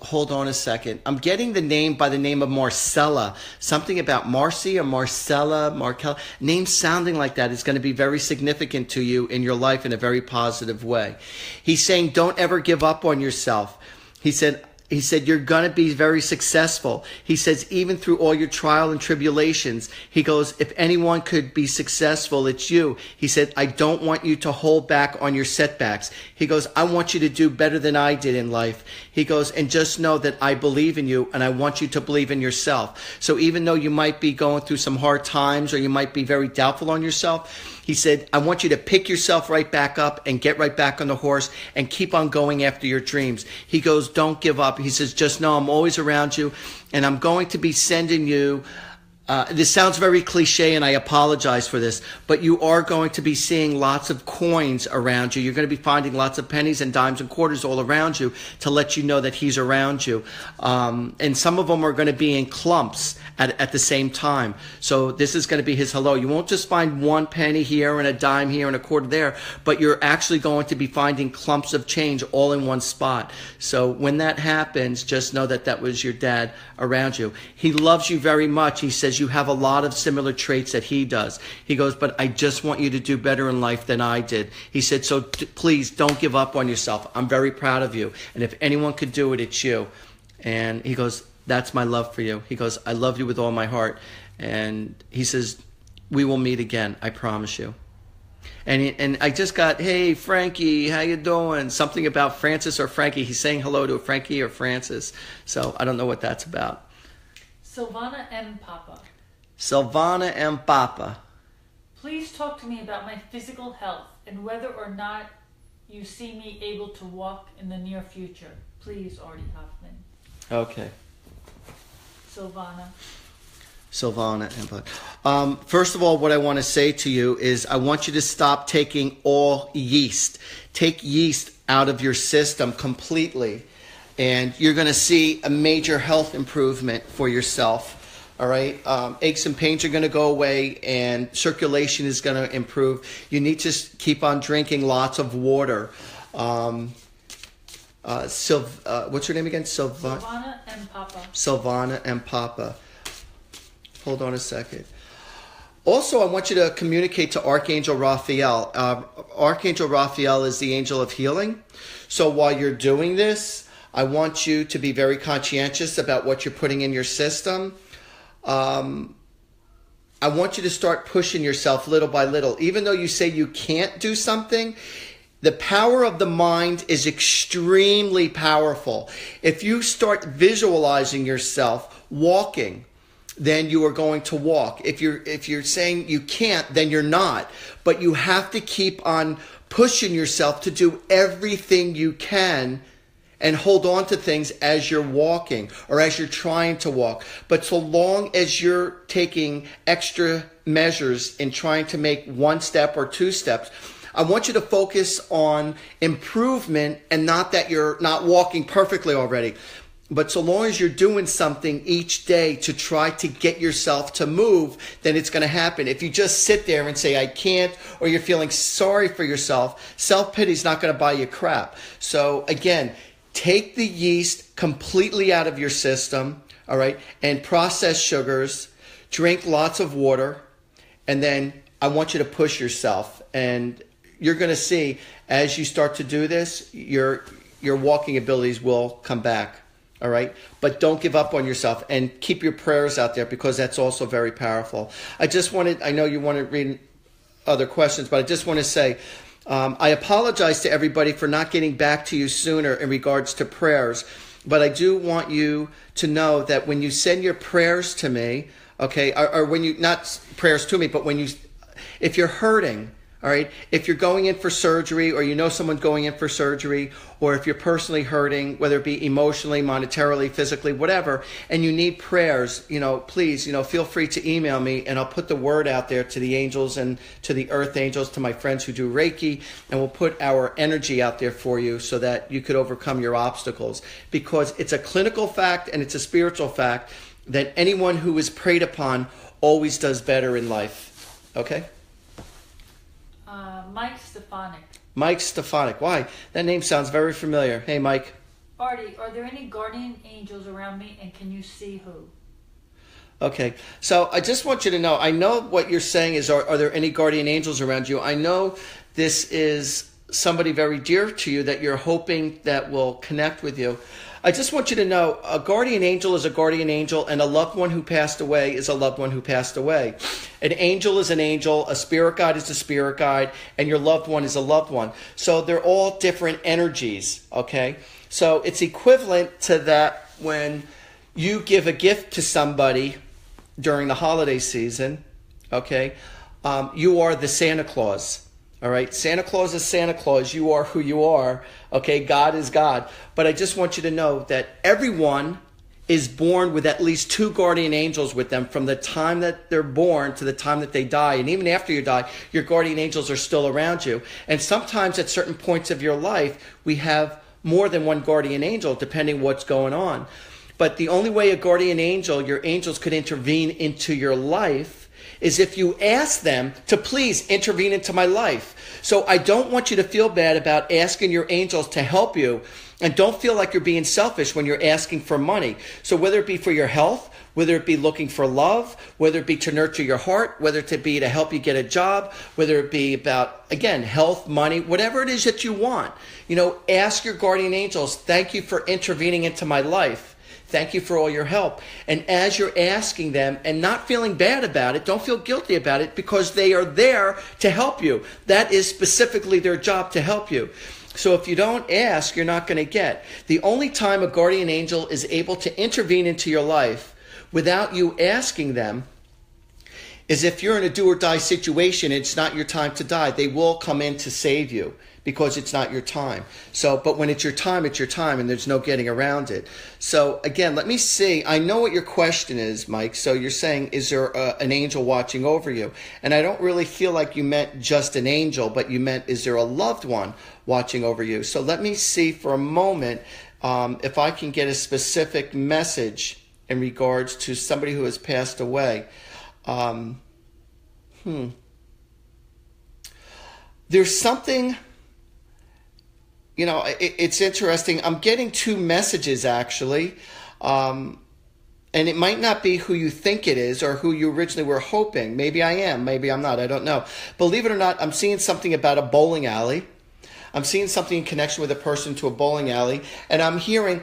Hold on a second. I'm getting the name by the name of Marcella. Something about Marcy or Marcella, Markel. Names sounding like that is going to be very significant to you in your life in a very positive way. He's saying don't ever give up on yourself. He said, you're going to be very successful. He says, even through all your trial and tribulations, he goes, if anyone could be successful, it's you. He said, I don't want you to hold back on your setbacks. He goes, I want you to do better than I did in life. He goes, and just know that I believe in you, and I want you to believe in yourself. So even though you might be going through some hard times, or you might be very doubtful on yourself, he said, I want you to pick yourself right back up and get right back on the horse and keep on going after your dreams. He goes, don't give up. He says, just know I'm always around you, and I'm going to be sending you. This sounds very cliche, and I apologize for this, but you are going to be seeing lots of coins around you. You're going to be finding lots of pennies and dimes and quarters all around you to let you know that he's around you. And some of them are going to be in clumps at the same time. So this is going to be his hello. You won't just find one penny here and a dime here and a quarter there, but you're actually going to be finding clumps of change all in one spot. So when that happens, just know that that was your dad around you. He loves you very much. He says you have a lot of similar traits that he does. He goes, but I just want you to do better in life than I did. He said, so please don't give up on yourself. I'm very proud of you. And if anyone could do it, it's you. And he goes, that's my love for you. He goes, I love you with all my heart. And he says, we will meet again. I promise you. And I just got, hey, Frankie, how you doing? Something about Francis or Frankie. He's saying hello to Frankie or Francis. So I don't know what that's about. Silvana M. Papa. Silvana M. Papa. Please talk to me about my physical health and whether or not you see me able to walk in the near future. Please, Artie Hoffman. Okay. Silvana. Silvana and Bud. First of all, what I want to say to you is I want you to stop taking all yeast. Take yeast out of your system completely, and you're going to see a major health improvement for yourself. All right, aches and pains are going to go away, and circulation is going to improve. You need to keep on drinking lots of water. What's her name again? Silvana and Papa. Silvana and Papa. Hold on a second. Also, I want you to communicate to Archangel Raphael. Archangel Raphael is the angel of healing. So while you're doing this, I want you to be very conscientious about what you're putting in your system. I want you to start pushing yourself little by little. Even though you say you can't do something, the power of the mind is extremely powerful. If you start visualizing yourself walking, then you are going to walk. If you're saying you can't, then you're not. But you have to keep on pushing yourself to do everything you can and hold on to things as you're walking or as you're trying to walk. But so long as you're taking extra measures in trying to make one step or two steps, I want you to focus on improvement, and not that you're not walking perfectly already. But so long as you're doing something each day to try to get yourself to move, then it's going to happen. If you just sit there and say, I can't, or you're feeling sorry for yourself, self-pity is not going to buy you crap. So again, take the yeast completely out of your system, all right, and processed sugars, drink lots of water, and then I want you to push yourself. And you're going to see, as you start to do this, your walking abilities will come back. All right. But don't give up on yourself, and keep your prayers out there, because that's also very powerful. I know you want to read other questions, but I just want to say, I apologize to everybody for not getting back to you sooner in regards to prayers. But I do want you to know that when you send your prayers to me, okay, or when you, not prayers to me, but if you're hurting, all right, if you're going in for surgery, or you know someone going in for surgery, or if you're personally hurting, whether it be emotionally, monetarily, physically, whatever, and you need prayers, please, feel free to email me, and I'll put the word out there to the angels and to the earth angels, to my friends who do Reiki, and we'll put our energy out there for you so that you could overcome your obstacles. Because it's a clinical fact and it's a spiritual fact that anyone who is prayed upon always does better in life. Okay? Mike Stefanik. Mike Stefanik. Why? That name sounds very familiar. Hey, Mike. Artie, are there any guardian angels around me, and can you see who? Okay. So I just want you to know, I know what you're saying is, are there any guardian angels around you? I know this is somebody very dear to you that you're hoping that will connect with you. I just want you to know, a guardian angel is a guardian angel, and a loved one who passed away is a loved one who passed away. An angel is an angel, a spirit guide is a spirit guide, and your loved one is a loved one. So they're all different energies, okay? So it's equivalent to that when you give a gift to somebody during the holiday season, okay? You are the Santa Claus. All right, Santa Claus is Santa Claus. You are who you are. Okay, God is God. But I just want you to know that everyone is born with at least two guardian angels with them from the time that they're born to the time that they die. And even after you die, your guardian angels are still around you. And sometimes at certain points of your life, we have more than one guardian angel, depending what's going on. But the only way a guardian angel, your angels, could intervene into your life is if you ask them to please intervene into my life. So I don't want you to feel bad about asking your angels to help you, and don't feel like you're being selfish when you're asking for money. So whether it be for your health, whether it be looking for love, whether it be to nurture your heart, whether it be to help you get a job, whether it be about, again, health, money, whatever it is that you want, ask your guardian angels, thank you for intervening into my life. Thank you for all your help. And as you're asking them and not feeling bad about it, don't feel guilty about it, because they are there to help you. That is specifically their job, to help you. So if you don't ask, you're not going to get. The only time a guardian angel is able to intervene into your life without you asking them is if you're in a do or die situation, it's not your time to die. They will come in to save you because it's not your time. So, but when it's your time, and there's no getting around it. So again, let me see. I know what your question is, Mike. So you're saying, is there an angel watching over you? And I don't really feel like you meant just an angel, but you meant, is there a loved one watching over you? So let me see for a moment if I can get a specific message in regards to somebody who has passed away. There's something, it's interesting. I'm getting two messages actually. And it might not be who you think it is or who you originally were hoping. Maybe I am, maybe I'm not, I don't know. Believe it or not, I'm seeing something about a bowling alley. I'm seeing something in connection with a person to a bowling alley. And I'm hearing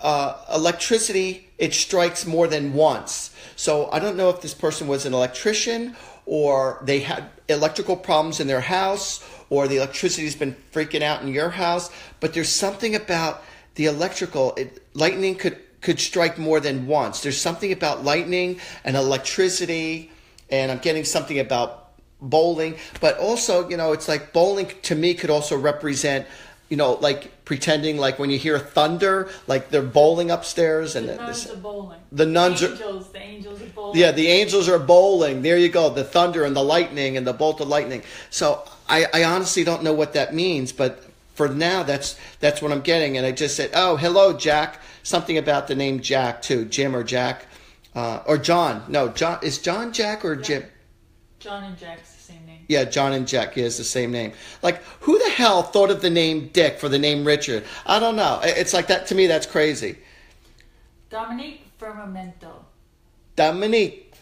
electricity, it strikes more than once. So I don't know if this person was an electrician or they had electrical problems in their house or the electricity's been freaking out in your house. But there's something about the electrical, lightning could strike more than once. There's something about lightning and electricity, and I'm getting something about bowling. But also, it's like bowling to me could also represent, like pretending like when you hear thunder, like they're bowling upstairs. And the nuns are bowling. The angels are bowling. Yeah, the angels are bowling. There you go. The thunder and the lightning and the bolt of lightning. So I honestly don't know what that means, but for now, that's what I'm getting. And I just said, oh, hello, Jack. Something about the name Jack, too. Jim or Jack. Or John. No, John. Is John Jack or Jim? John and Jack's the same name. Yeah, John and Jack is the same name. Like, who the hell thought of the name Dick for the name Richard? I don't know. It's like that. To me, that's crazy. Dominique Firmamento. Dominique.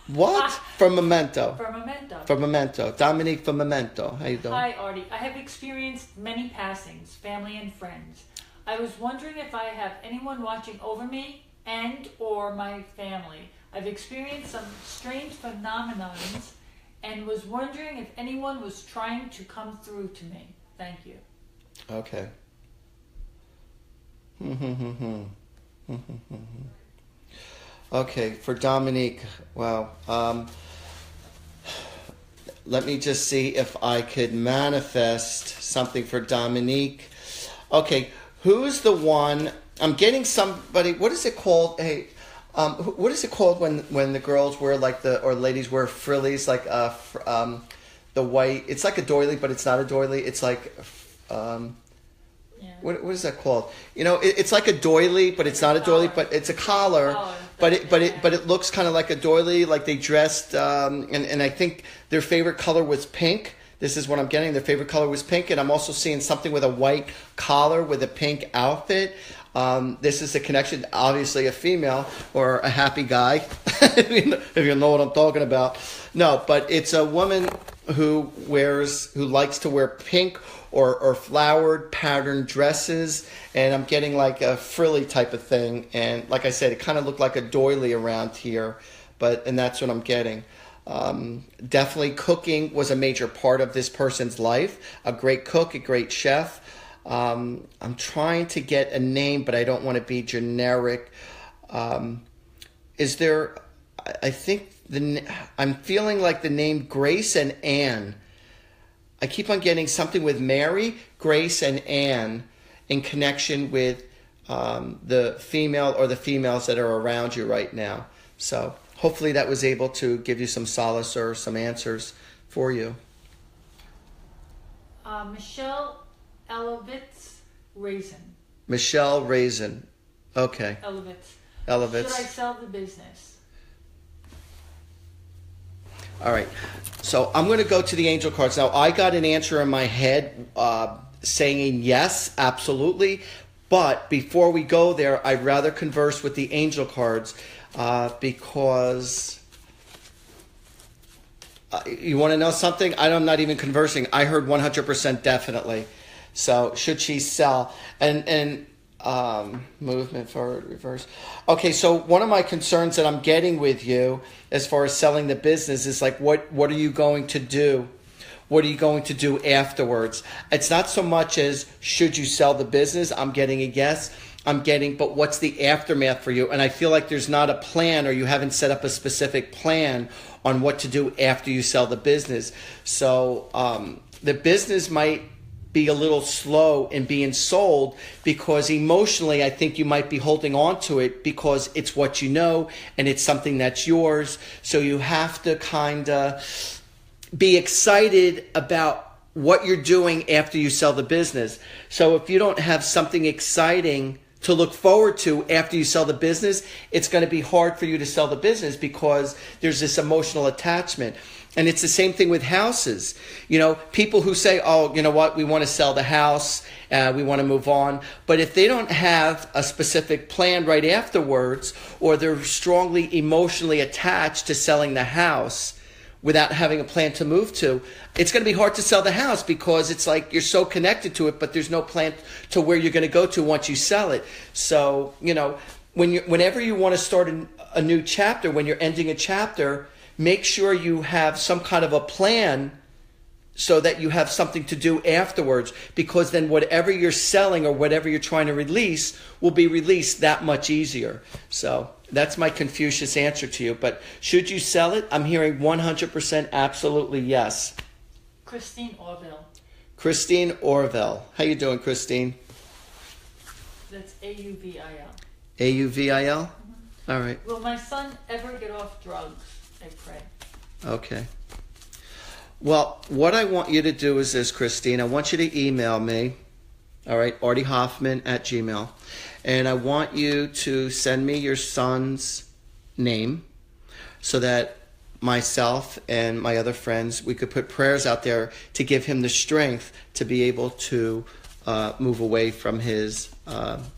What? Firmamento. Firmamento. Dominique Firmamento. How you doing? Hi, Artie. I have experienced many passings, family and friends. I was wondering if I have anyone watching over me and or my family. I've experienced some strange phenomenons and was wondering if anyone was trying to come through to me. Thank you. Okay. Okay, for Dominique, wow. Let me just see if I could manifest something for Dominique. Okay, who's the one? I'm getting somebody. What is it called? Hey, what is it called when the girls wear or ladies wear frillies like the white? It's like a doily, but it's not a doily. It's like what is that called? It's like a doily, but it's not a doily, but it's a collar. But it looks kind of like a doily, like they dressed. And I think their favorite color was pink. This is what I'm getting. Their favorite color was pink, and I'm also seeing something with a white collar with a pink outfit. This is a connection, obviously a female or a happy guy, if you know what I'm talking about. No, but it's a woman who likes to wear pink or flowered patterned dresses, and I'm getting like a frilly type of thing. And like I said, it kind of looked like a doily around here, and that's what I'm getting. Definitely cooking was a major part of this person's life. A great cook, a great chef. I'm trying to get a name, but I don't want to be generic. Is there, I think I'm feeling like the name Grace and Anne. I keep on getting something with Mary, Grace, and Anne in connection with the female or the females that are around you right now. So hopefully that was able to give you some solace or some answers for you. Michelle Elovitz Raisin. Michelle Raisin. Okay. Elovitz. Should I sell the business? All right. So I'm going to go to the angel cards. Now, I got an answer in my head saying yes, absolutely. But before we go there, I'd rather converse with the angel cards because you want to know something? I'm not even conversing. I heard 100% definitely. So should she sell? And movement forward, reverse. Okay, so one of my concerns that I'm getting with you as far as selling the business is like, what are you going to do? What are you going to do afterwards? It's not so much as should you sell the business. I'm getting a yes. I'm getting, but what's the aftermath for you? And I feel like there's not a plan, or you haven't set up a specific plan on what to do after you sell the business. So the business might be a little slow in being sold because emotionally I think you might be holding on to it because it's what you know and it's something that's yours. So you have to kind of be excited about what you're doing after you sell the business. So if you don't have something exciting to look forward to after you sell the business, it's going to be hard for you to sell the business because there's this emotional attachment. And it's the same thing with houses. You know, people who say, oh, you know what, we want to sell the house, we want to move on. But if they don't have a specific plan right afterwards, or they're strongly emotionally attached to selling the house without having a plan to move to, it's going to be hard to sell the house because it's like you're so connected to it, but there's no plan to where you're going to go to once you sell it. So, you know, whenever you want to start a new chapter, when you're ending a chapter, make sure you have some kind of a plan so that you have something to do afterwards, because then whatever you're selling or whatever you're trying to release will be released that much easier. So that's my Confucius answer to you. But should you sell it? I'm hearing 100% absolutely yes. Christine Orville. Christine Orville. How you doing, Christine? That's Auvil. Auvil? All right. Will my son ever get off drugs? I pray. Okay. Well, what I want you to do is this, Christine. I want you to email me, all right, Artie Hoffman at Gmail. And I want you to send me your son's name so that myself and my other friends, we could put prayers out there to give him the strength to be able to move away from his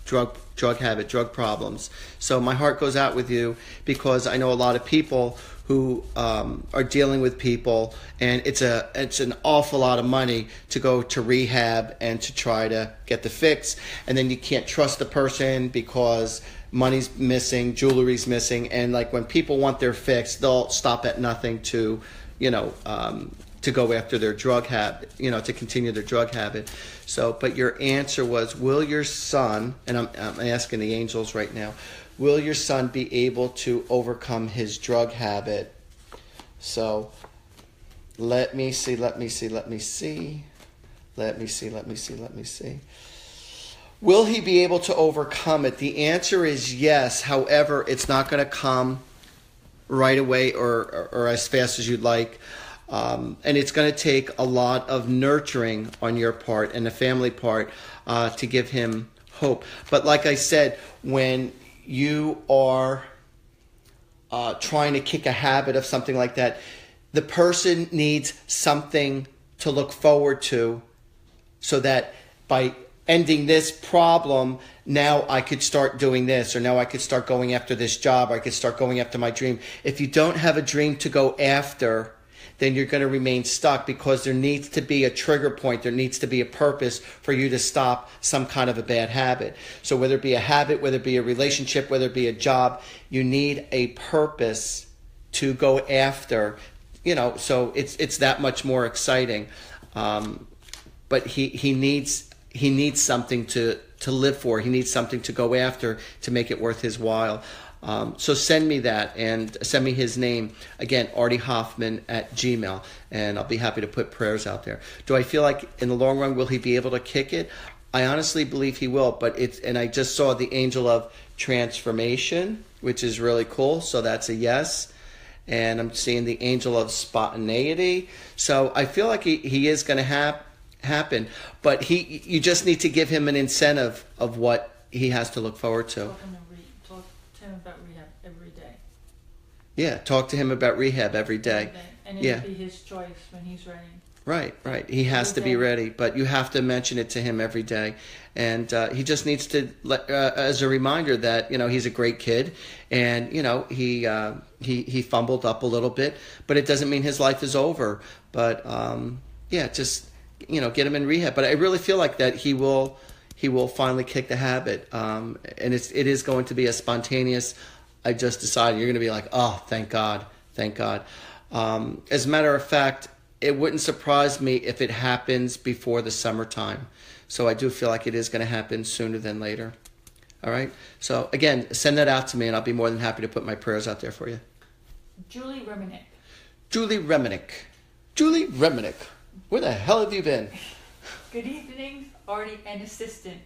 drug habit, drug problems. So my heart goes out with you because I know a lot of people who are dealing with people, and it's an awful lot of money to go to rehab and to try to get the fix, and then you can't trust the person because money's missing, jewelry's missing, and like when people want their fix, they'll stop at nothing to, to go after their drug habit, to continue their drug habit. So, but your answer was, will your son, and I'm asking the angels right now, will your son be able to overcome his drug habit? So, let me see. Will he be able to overcome it? The answer is yes. However, it's not going to come right away or as fast as you'd like. And it's going to take a lot of nurturing on your part and the family part to give him hope. But like I said, when you are trying to kick a habit of something like that, the person needs something to look forward to so that by ending this problem, now I could start doing this, or now I could start going after this job, or I could start going after my dream. If you don't have a dream to go after, then you're going to remain stuck because there needs to be a trigger point. There needs to be a purpose for you to stop some kind of a bad habit. So whether it be a habit, whether it be a relationship, whether it be a job, you need a purpose to go after, so it's that much more exciting. But he needs something to live for. He needs something to go after to make it worth his while. So send me that and send me his name. Again, Artie Hoffman at Gmail. And I'll be happy to put prayers out there. Do I feel like in the long run, will he be able to kick it? I honestly believe he will. And I just saw the angel of transformation, which is really cool. So that's a yes. And I'm seeing the angel of spontaneity. So I feel like he is going to happen. But you just need to give him an incentive of what he has to look forward to. Talk to him about rehab every day. Yeah, talk to him about rehab every day. And it'll be his choice when he's ready. Right. He has to be ready, but you have to mention it to him every day. And he just needs to, as a reminder that, he's a great kid and, he fumbled up a little bit, but it doesn't mean his life is over. But, just, get him in rehab. But I really feel like that he will finally kick the habit. And it is going to be a spontaneous, I just decided, you're going to be like, oh, thank God. As a matter of fact, it wouldn't surprise me if it happens before the summertime. So I do feel like it is going to happen sooner than later. All right. So again, send that out to me, and I'll be more than happy to put my prayers out there for you. Julie Reminick. Julie Reminick. Julie Reminick. Where the hell have you been? Good evening, Artie and assistant.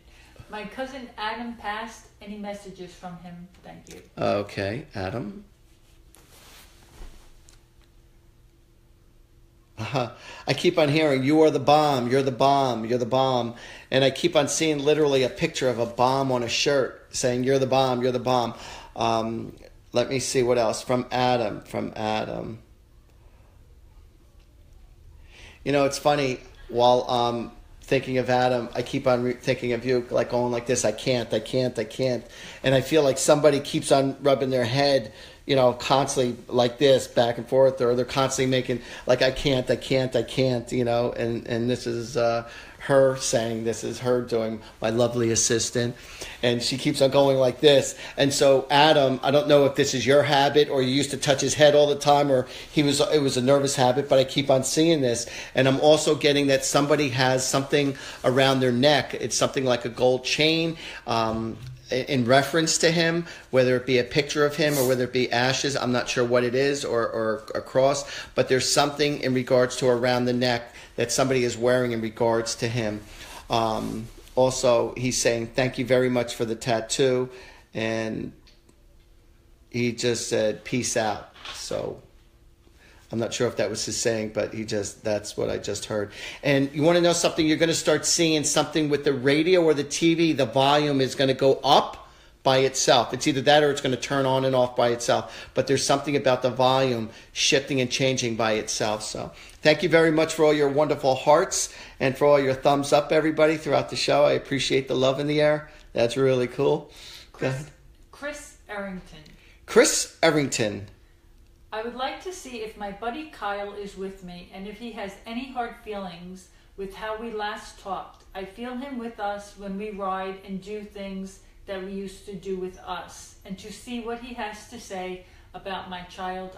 My cousin Adam passed. Any messages from him? Thank you. Okay, Adam. I keep on hearing, you are the bomb, you're the bomb, you're the bomb. And I keep on seeing literally a picture of a bomb on a shirt saying, you're the bomb, you're the bomb. Let me see what else. From Adam. You know, it's funny, while thinking of Adam, I keep on thinking of you, like going like this, I can't. And I feel like somebody keeps on rubbing their head, you know, constantly like this, back and forth, or they're constantly making, like, I can't, you know, and this is her saying, this is her doing, my lovely assistant, and she keeps on going like this. And so Adam, I don't know if this is your habit, or you used to touch his head all the time, or it was a nervous habit, but I keep on seeing this. And I'm also getting that somebody has something around their neck. It's something like a gold chain, in reference to him, whether it be a picture of him or whether it be ashes. I'm not sure what it is, or a cross, but there's something in regards to around the neck that somebody is wearing in regards to him. Also, he's saying, thank you very much for the tattoo. And he just said, peace out. So I'm not sure if that was his saying, but that's what I just heard. And you want to know something? You're going to start seeing something with the radio or the TV. The volume is going to go up by itself. It's either that or it's going to turn on and off by itself. But there's something about the volume shifting and changing by itself. So thank you very much for all your wonderful hearts and for all your thumbs up, everybody, throughout the show. I appreciate the love in the air. That's really cool. Chris Errington. Chris Errington. I would like to see if my buddy Kyle is with me and if he has any hard feelings with how we last talked. I feel him with us when we ride and do things that we used to do with us, and to see what he has to say about my child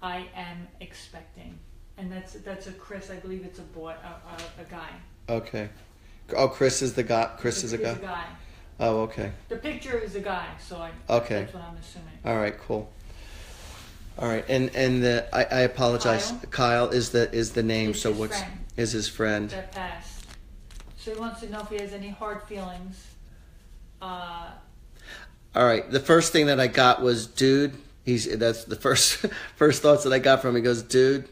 I am expecting. And that's a Chris. I believe it's a boy, a guy. Okay. Oh, Chris is the guy. Chris is a guy. He's a guy. Oh, okay. The picture is a guy, so okay. That's what I'm assuming. All right, cool. All right, and I apologize. Kyle is the name. It's so his what's friend is his friend? that passed. So he wants to know if he has any hard feelings. All right. The first thing that I got was, dude. That's the first thoughts that I got from him. He goes, dude,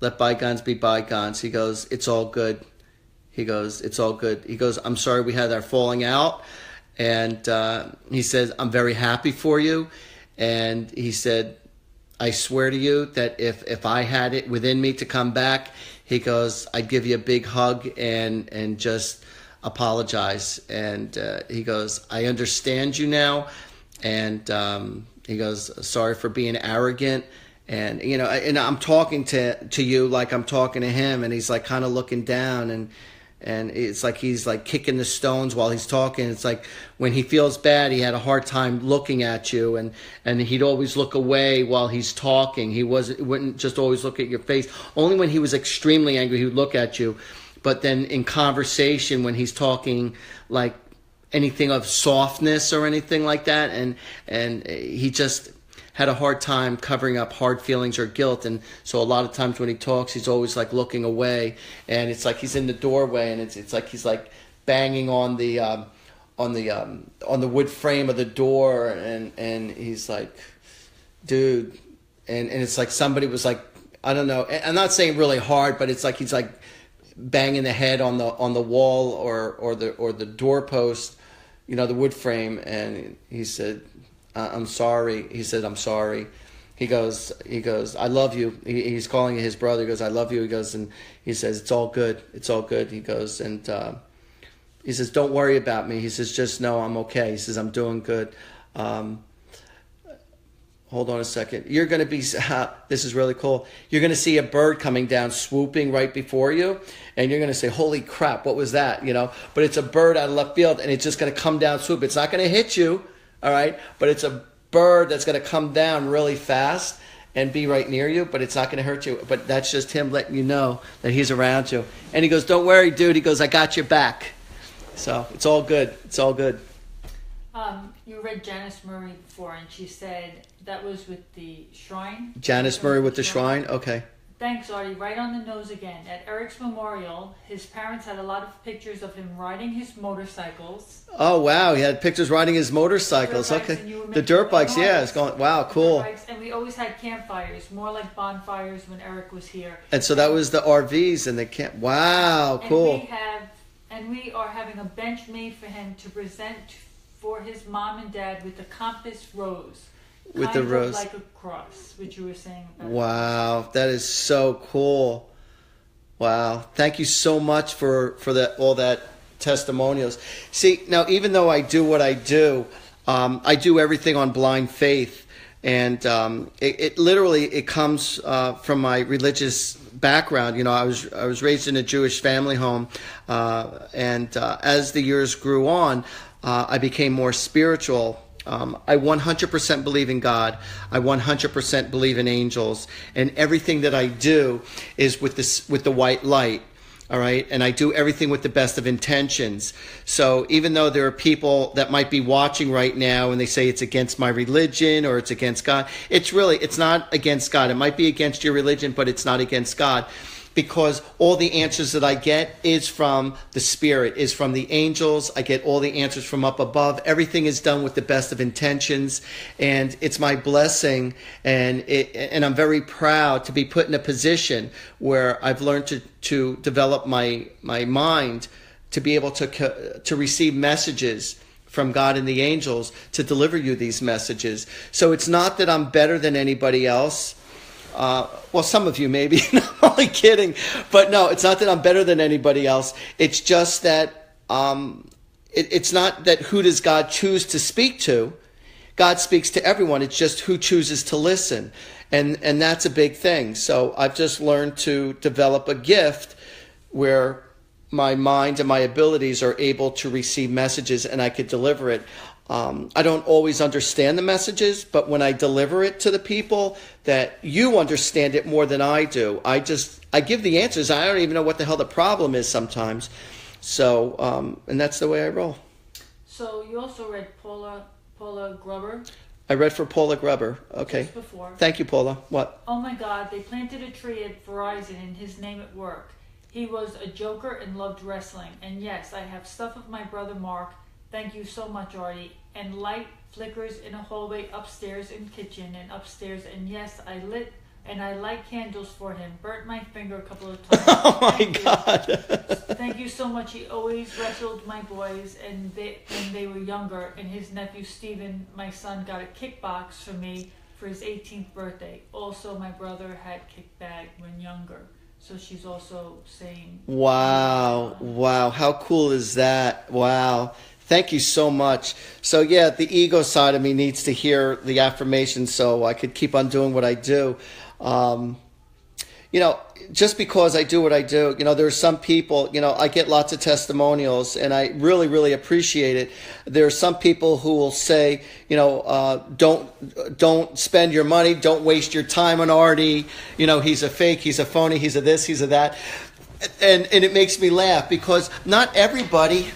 let bygones be bygones. He goes, it's all good. He goes, it's all good. He goes, I'm sorry we had our falling out, and he says, I'm very happy for you, and he said, I swear to you that if I had it within me to come back, he goes, I'd give you a big hug and just apologize. And he goes, I understand you now. And he goes, sorry for being arrogant. And, you know, and I'm talking to you like I'm talking to him. And he's like kind of looking down, and it's like he's like kicking the stones while he's talking. It's like when he feels bad, he had a hard time looking at you, and he'd always look away while he's talking. He wouldn't just always look at your face. Only when he was extremely angry, he would look at you. But then in conversation, when he's talking like anything of softness or anything like that, and he just had a hard time covering up hard feelings or guilt. And so a lot of times when he talks, he's always like looking away, and it's like he's in the doorway, and it's like he's like banging on the wood frame of the door, and he's like, dude, and it's like somebody was like, I don't know, I'm not saying really hard, but it's like he's like banging the head on the wall or the doorpost, you know, the wood frame. And he said, I'm sorry. He said, I'm sorry. He goes, I love you. He's calling his brother. He goes, I love you. He goes, and he says, it's all good. It's all good. He goes, and he says, don't worry about me. He says, just know I'm okay. He says, I'm doing good. Hold on a second. You're going to be, this is really cool. You're going to see a bird coming down, swooping right before you. And you're going to say, holy crap, what was that? You know, but it's a bird out of left field, and it's just going to come down, swoop. It's not going to hit you. All right. But it's a bird that's going to come down really fast and be right near you, but it's not going to hurt you. But that's just him letting you know that he's around you. And he goes, don't worry, dude. He goes, I got your back. So it's all good. It's all good. You read Janice Murray before, and she said that was with the shrine. Janice Murray with the shrine? Okay. Thanks, Artie. Right on the nose again. At Eric's memorial, his parents had a lot of pictures of him riding his motorcycles. Oh, wow. He had pictures riding his motorcycles. Dirt bikes, Okay. The dirt bikes, yeah. It's going, wow, cool. Bikes, and we always had campfires, more like bonfires when Eric was here. And so that was the RVs and the camp. Wow, cool. And we are having a bench made for him to present for his mom and dad with the compass rose. With the rose. Like a cross, which you were saying about. Wow, that is so cool. Wow. Thank you so much for that, all that testimonials. See, now even though I do what I do everything on blind faith. And it literally comes from my religious background. You know, I was raised in a Jewish family home, and as the years grew on, I became more spiritual. I 100% believe in God. I 100% believe in angels, and everything that I do is with the white light. All right. And I do everything with the best of intentions. So even though there are people that might be watching right now and they say it's against my religion or it's against God, it's not against God. It might be against your religion, but it's not against God, because all the answers that I get is from the Spirit, is from the angels. I get all the answers from up above. Everything is done with the best of intentions, and it's my blessing, and I'm very proud to be put in a position where I've learned to develop my mind to be able to receive messages from God and the angels to deliver you these messages. So it's not that I'm better than anybody else. Well, some of you maybe. I'm only kidding. But no, it's not that I'm better than anybody else. It's just that it's not that who does God choose to speak to. God speaks to everyone. It's just who chooses to listen. And that's a big thing. So I've just learned to develop a gift where my mind and my abilities are able to receive messages and I could deliver it. I don't always understand the messages, but when I deliver it to the people, that you understand it more than I do. I give the answers. I don't even know what the hell the problem is sometimes. So, and that's the way I roll. So you also read Paula Grubber? I read for Paula Grubber. Okay. Just before. Thank you, Paula. What? Oh my God, they planted a tree at Verizon in his name at work. He was a joker and loved wrestling. And yes, I have stuff of my brother Mark. Thank you so much, Artie. And light flickers in a hallway upstairs and kitchen and upstairs. And yes, I light candles for him. Burnt my finger a couple of times. Oh my God. Thank you so much. He always wrestled my boys and when they were younger. And his nephew Steven, my son, got a kickbox for me for his 18th birthday. Also, my brother had kickbag when younger. So she's also saying... Wow. Wow. How cool is that? Wow. Thank you so much. So yeah, the ego side of me needs to hear the affirmation so I could keep on doing what I do. You know, just because I do what I do, you know, there's some people, you know, I get lots of testimonials and I really, really appreciate it. There are some people who will say, you know, don't spend your money. Don't waste your time on Artie. You know, he's a fake, he's a phony, he's a this, he's a that. And it makes me laugh because not everybody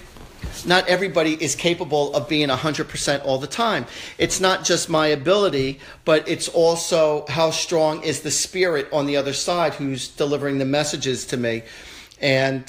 is capable of being 100% all the time. It's not just my ability, but it's also how strong is the spirit on the other side who's delivering the messages to me. And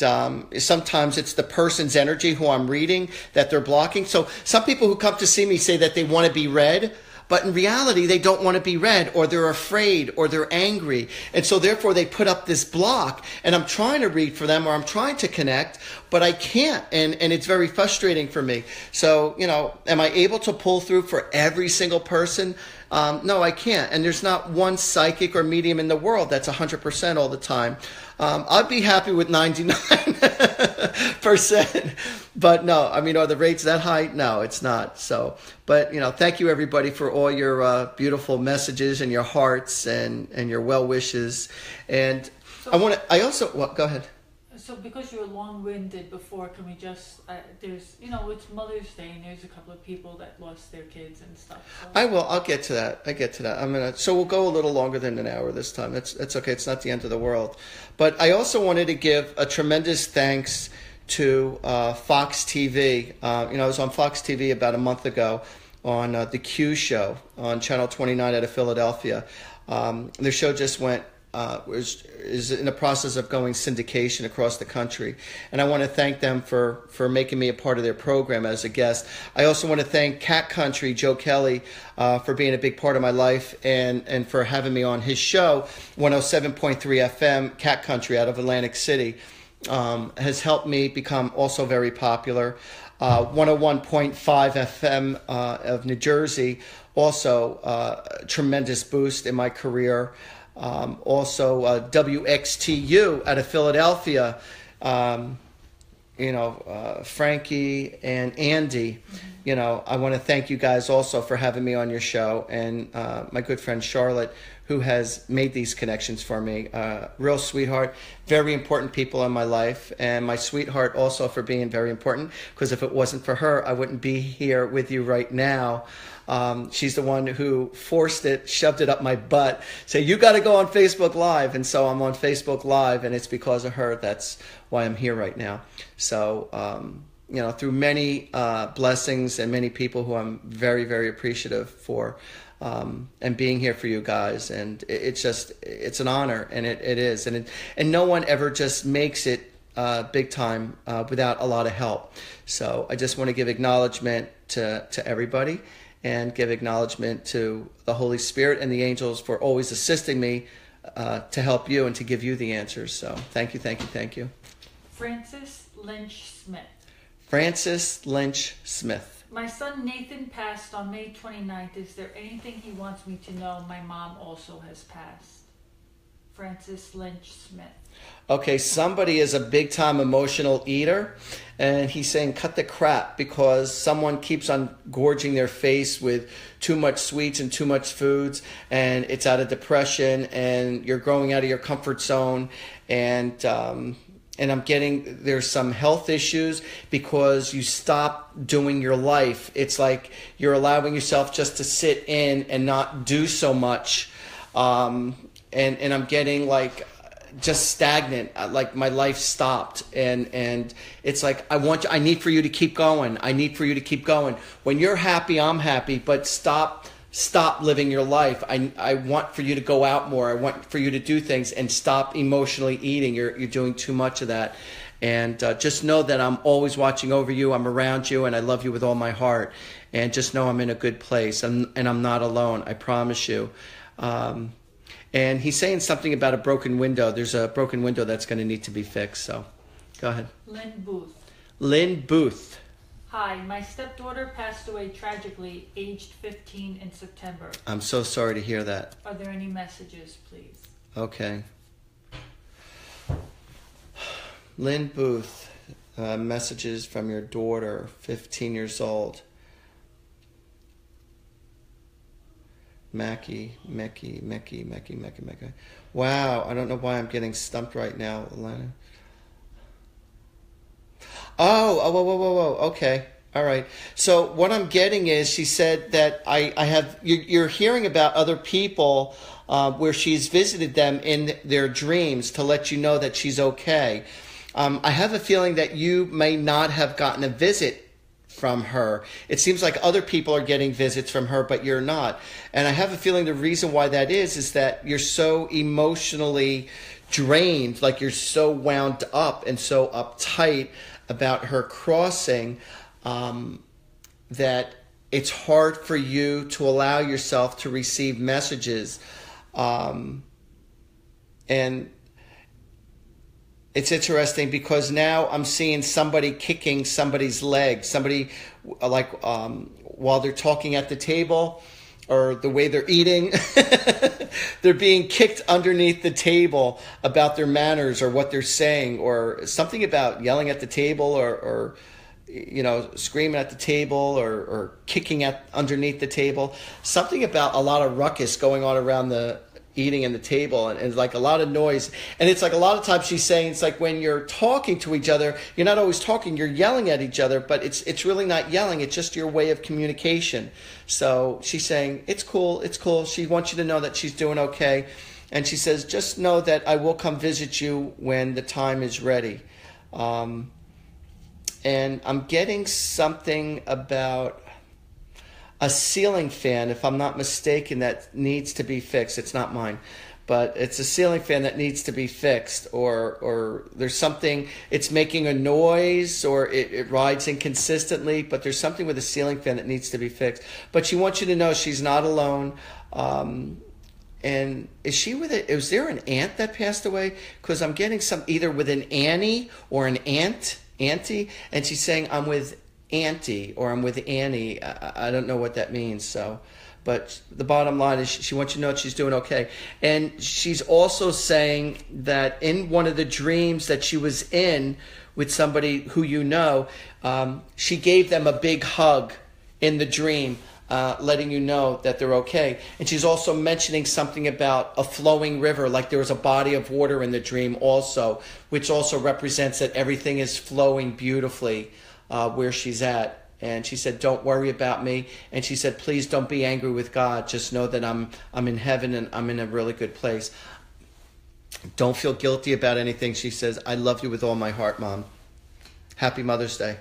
sometimes it's the person's energy who I'm reading that they're blocking. So some people who come to see me say that they want to be read, but in reality, they don't want to be read, or they're afraid, or they're angry. And so therefore, they put up this block, and I'm trying to read for them, or I'm trying to connect, but I can't, and it's very frustrating for me. So, you know, am I able to pull through for every single person? No, I can't. And there's not one psychic or medium in the world that's 100% all the time. I'd be happy with 99%. But no, I mean, are the rates that high? No, it's not. So, but, you know, thank you, everybody, for all your beautiful messages and your hearts and your well wishes. And so, go ahead. So because you were long-winded before, can we just, there's, you know, it's Mother's Day and there's a couple of people that lost their kids and stuff. So. I'll get to that. So we'll go a little longer than an hour this time. That's okay. It's not the end of the world. But I also wanted to give a tremendous thanks to Fox TV. I was on Fox TV about a month ago on the Q show on Channel 29 out of Philadelphia. The show just is in the process of going syndication across the country, and I want to thank them for making me a part of their program as a guest. I also want to thank Cat Country Joe Kelly for being a big part of my life and for having me on his show. 107.3 FM Cat Country out of Atlantic City has helped me become also very popular. 101.5 FM of New Jersey, also a tremendous boost in my career. Also WXTU out of Philadelphia, Frankie and Andy. I want to thank you guys also for having me on your show, and my good friend Charlotte, who has made these connections for me. Real sweetheart, very important people in my life, and my sweetheart also for being very important, because if it wasn't for her, I wouldn't be here with you right now. She's the one who forced it, shoved it up my butt, say, you got to go on Facebook Live. And so I'm on Facebook Live, and it's because of her. That's why I'm here right now. So, through many blessings and many people who I'm very, very appreciative for, and being here for you guys. And it's an honor, and it is. And no one ever just makes it big time without a lot of help. So I just want to give acknowledgement to everybody, and give acknowledgement to the Holy Spirit and the angels for always assisting me to help you and to give you the answers. So thank you, thank you, thank you. Francis Lynch Smith. Francis Lynch Smith. My son Nathan passed on May 29th. Is there anything he wants me to know? My mom also has passed. Francis Lynch Smith. Okay, somebody is a big-time emotional eater, and he's saying cut the crap, because someone keeps on gorging their face with too much sweets and too much foods, and it's out of depression, and you're growing out of your comfort zone, and I'm getting there's some health issues because you stop doing your life. It's like you're allowing yourself just to sit in and not do so much, and I'm getting like just stagnant, like my life stopped, and it's like I need for you to keep going. I need for you to keep going. When you're happy, I'm happy, but stop living your life. I want for you to go out more. I want for you to do things, and stop emotionally eating. You're doing too much of that. And just know that I'm always watching over you. I'm around you, and I love you with all my heart. And just know I'm in a good place, and I'm not alone. I promise you. And he's saying something about a broken window. There's a broken window that's going to need to be fixed. So go ahead. Lynn Booth. Lynn Booth. Hi, my stepdaughter passed away tragically, aged 15 in September. I'm so sorry to hear that. Are there any messages, please? Okay. Lynn Booth, messages from your daughter, 15 years old. Mackie. Wow, I don't know why I'm getting stumped right now, Elena. Whoa. Okay. All right. So what I'm getting is she said that I have, you're hearing about other people where she's visited them in their dreams to let you know that she's okay. I have a feeling that you may not have gotten a visit from her. It seems like other people are getting visits from her, but you're not. And I have a feeling the reason why that is that you're so emotionally drained, like you're so wound up and so uptight about her crossing, that it's hard for you to allow yourself to receive messages. And it's interesting because now I'm seeing somebody kicking somebody's leg, somebody like while they're talking at the table or the way they're eating, they're being kicked underneath the table about their manners or what they're saying, or something about yelling at the table or screaming at the table or kicking at underneath the table. Something about a lot of ruckus going on around the eating and the table, and like a lot of noise. And it's like a lot of times she's saying it's like when you're talking to each other, you're not always talking, you're yelling at each other, but it's really not yelling, it's just your way of communication. So she's saying it's cool. She wants you to know that she's doing okay, and she says just know that I will come visit you when the time is ready. and I'm getting something about a ceiling fan, if I'm not mistaken, that needs to be fixed. It's not mine, but it's a ceiling fan that needs to be fixed, or there's something, it's making a noise, or it rides inconsistently, but there's something with the ceiling fan that needs to be fixed. But she wants you to know she's not alone. And is she with it? Was there an aunt that passed away? Because I'm getting some, either with an Annie or an auntie, and she's saying, I'm with Auntie, or I'm with Annie. I don't know what that means. So, but the bottom line is she wants you to know that she's doing okay. And she's also saying that in one of the dreams that she was in with somebody who you know, she gave them a big hug in the dream, letting you know that they're okay. And she's also mentioning something about a flowing river, like there was a body of water in the dream also, which also represents that everything is flowing beautifully where she's at. And she said, don't worry about me. And she said, please don't be angry with God. Just know that I'm in heaven and I'm in a really good place. Don't feel guilty about anything. She says, I love you with all my heart, Mom. Happy Mother's Day.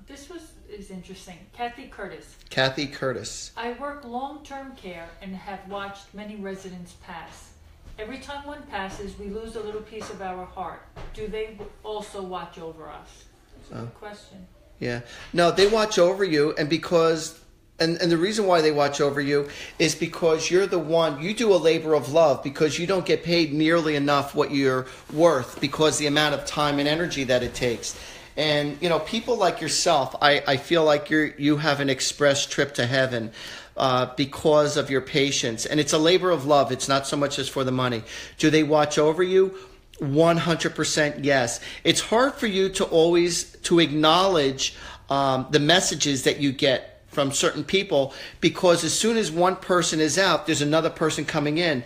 This is interesting. Kathy Curtis. I work long-term care and have watched many residents pass. Every time one passes, we lose a little piece of our heart. Do they also watch over us? That's a good question. Yeah. No, they watch over you, and because and the reason why they watch over you is because you're the one, you do a labor of love because you don't get paid nearly enough what you're worth because the amount of time and energy that it takes. And, you know, people like yourself, I feel like you have an express trip to heaven because of your patience. And it's a labor of love. It's not so much as for the money. Do they watch over you? 100% yes. It's hard for you to always to acknowledge the messages that you get from certain people, because as soon as one person is out, there's another person coming in.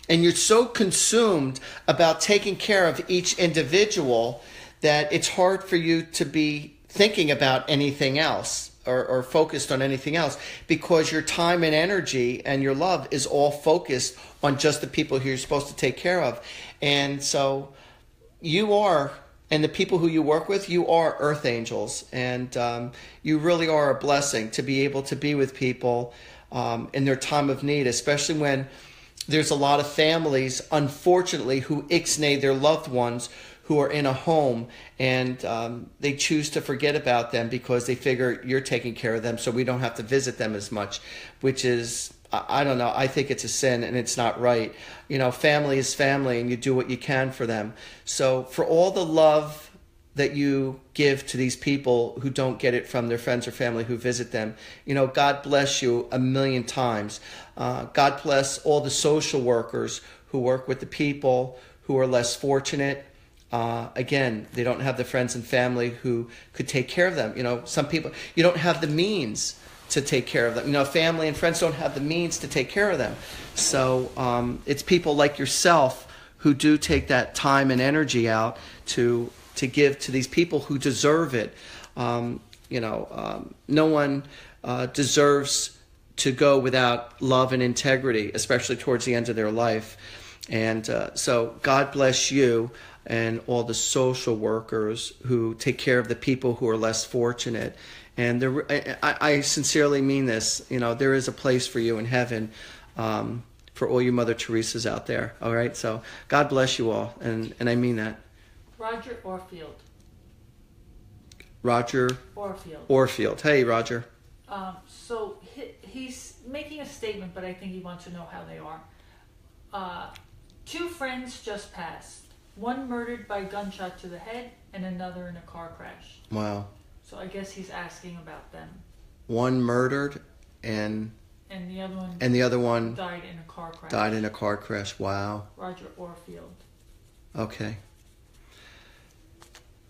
And you're so consumed about taking care of each individual that it's hard for you to be thinking about anything else or focused on anything else, because your time and energy and your love is all focused on just the people who you're supposed to take care of. And so you are, and the people who you work with, you are earth angels. And you really are a blessing to be able to be with people in their time of need, especially when there's a lot of families, unfortunately, who ixnay their loved ones who are in a home, and they choose to forget about them because they figure you're taking care of them, so we don't have to visit them as much, which is, I don't know, I think it's a sin and it's not right. You know, family is family, and you do what you can for them. So for all the love that you give to these people who don't get it from their friends or family who visit them, you know, God bless you a million times. God bless all the social workers who work with the people who are less fortunate. Again, they don't have the friends and family who could take care of them. You know, some people, you don't have the means to take care of them. You know, family and friends don't have the means to take care of them. So it's people like yourself who do take that time and energy out to give to these people who deserve it. No one deserves to go without love and integrity, especially towards the end of their life. And so God bless you and all the social workers who take care of the people who are less fortunate. And I sincerely mean this. You know, there is a place for you in heaven for all you Mother Teresas out there. All right? So God bless you all. And I mean that. Roger Orfield. Roger Orfield. Hey, Roger. So he's making a statement, but I think he wants to know how they are. 2 friends just passed. One murdered by gunshot to the head, and another in a car crash. Wow. So I guess he's asking about them. One murdered and the other one died in a car crash. Died in a car crash. Wow. Roger Orfield. Okay.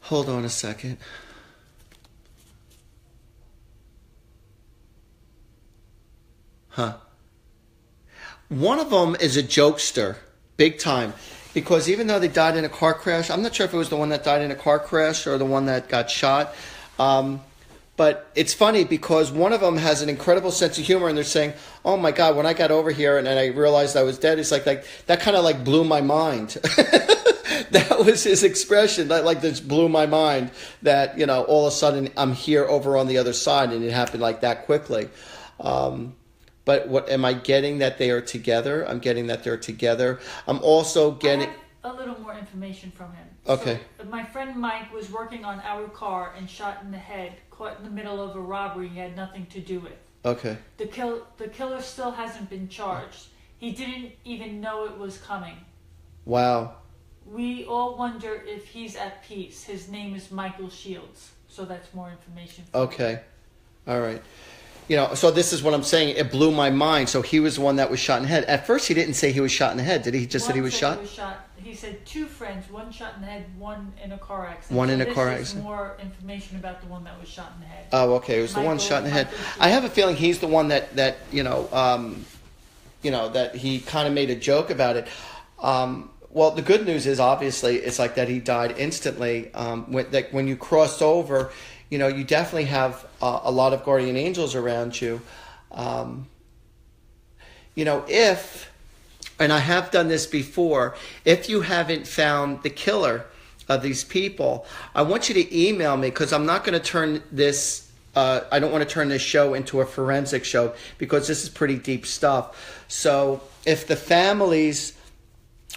Hold on a second. Huh. One of them is a jokester, big time. Because even though they died in a car crash, I'm not sure if it was the one that died in a car crash or the one that got shot. But it's funny because one of them has an incredible sense of humor, and they're saying, oh my God, when I got over here and I realized I was dead, it's like that kind of like blew my mind. That was his expression. That like this blew my mind. That all of a sudden I'm here over on the other side, and it happened like that quickly. But what am I getting? That they are together. I'm getting that they're together. I'm also getting I have a little more information from him. Okay. So, my friend Mike was working on our car and shot in the head, caught in the middle of a robbery he had nothing to do with. Okay. The killer still hasn't been charged. He didn't even know it was coming. Wow. We all wonder if he's at peace. His name is Michael Shields. So that's more information. Okay. All right. So this is what I'm saying. It blew my mind. So he was the one that was shot in the head. At first, he didn't say he was shot in the head. Did he? He just said he was shot? He said 2 friends, one shot in the head, one in a car accident. One in a car accident. More information about the one that was shot in the head. Oh, okay. It was the one shot in the head. I have a feeling he's the one that that he kind of made a joke about it. Well, the good news is obviously it's like that he died instantly. When you crossed over, you definitely have a lot of guardian angels around you. And I have done this before, if you haven't found the killer of these people, I want you to email me, because I'm not going to turn this, I don't want to turn this show into a forensic show, because this is pretty deep stuff. So if the families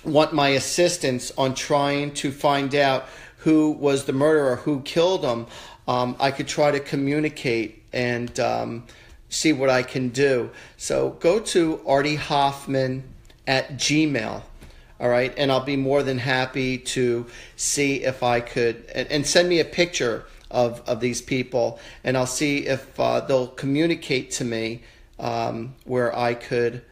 want my assistance on trying to find out who was the murderer, who killed them, I could try to communicate and see what I can do. So go to Artie Hoffman at Gmail, all right? And I'll be more than happy to see if I could, and send me a picture of these people, and I'll see if they'll communicate to me where I could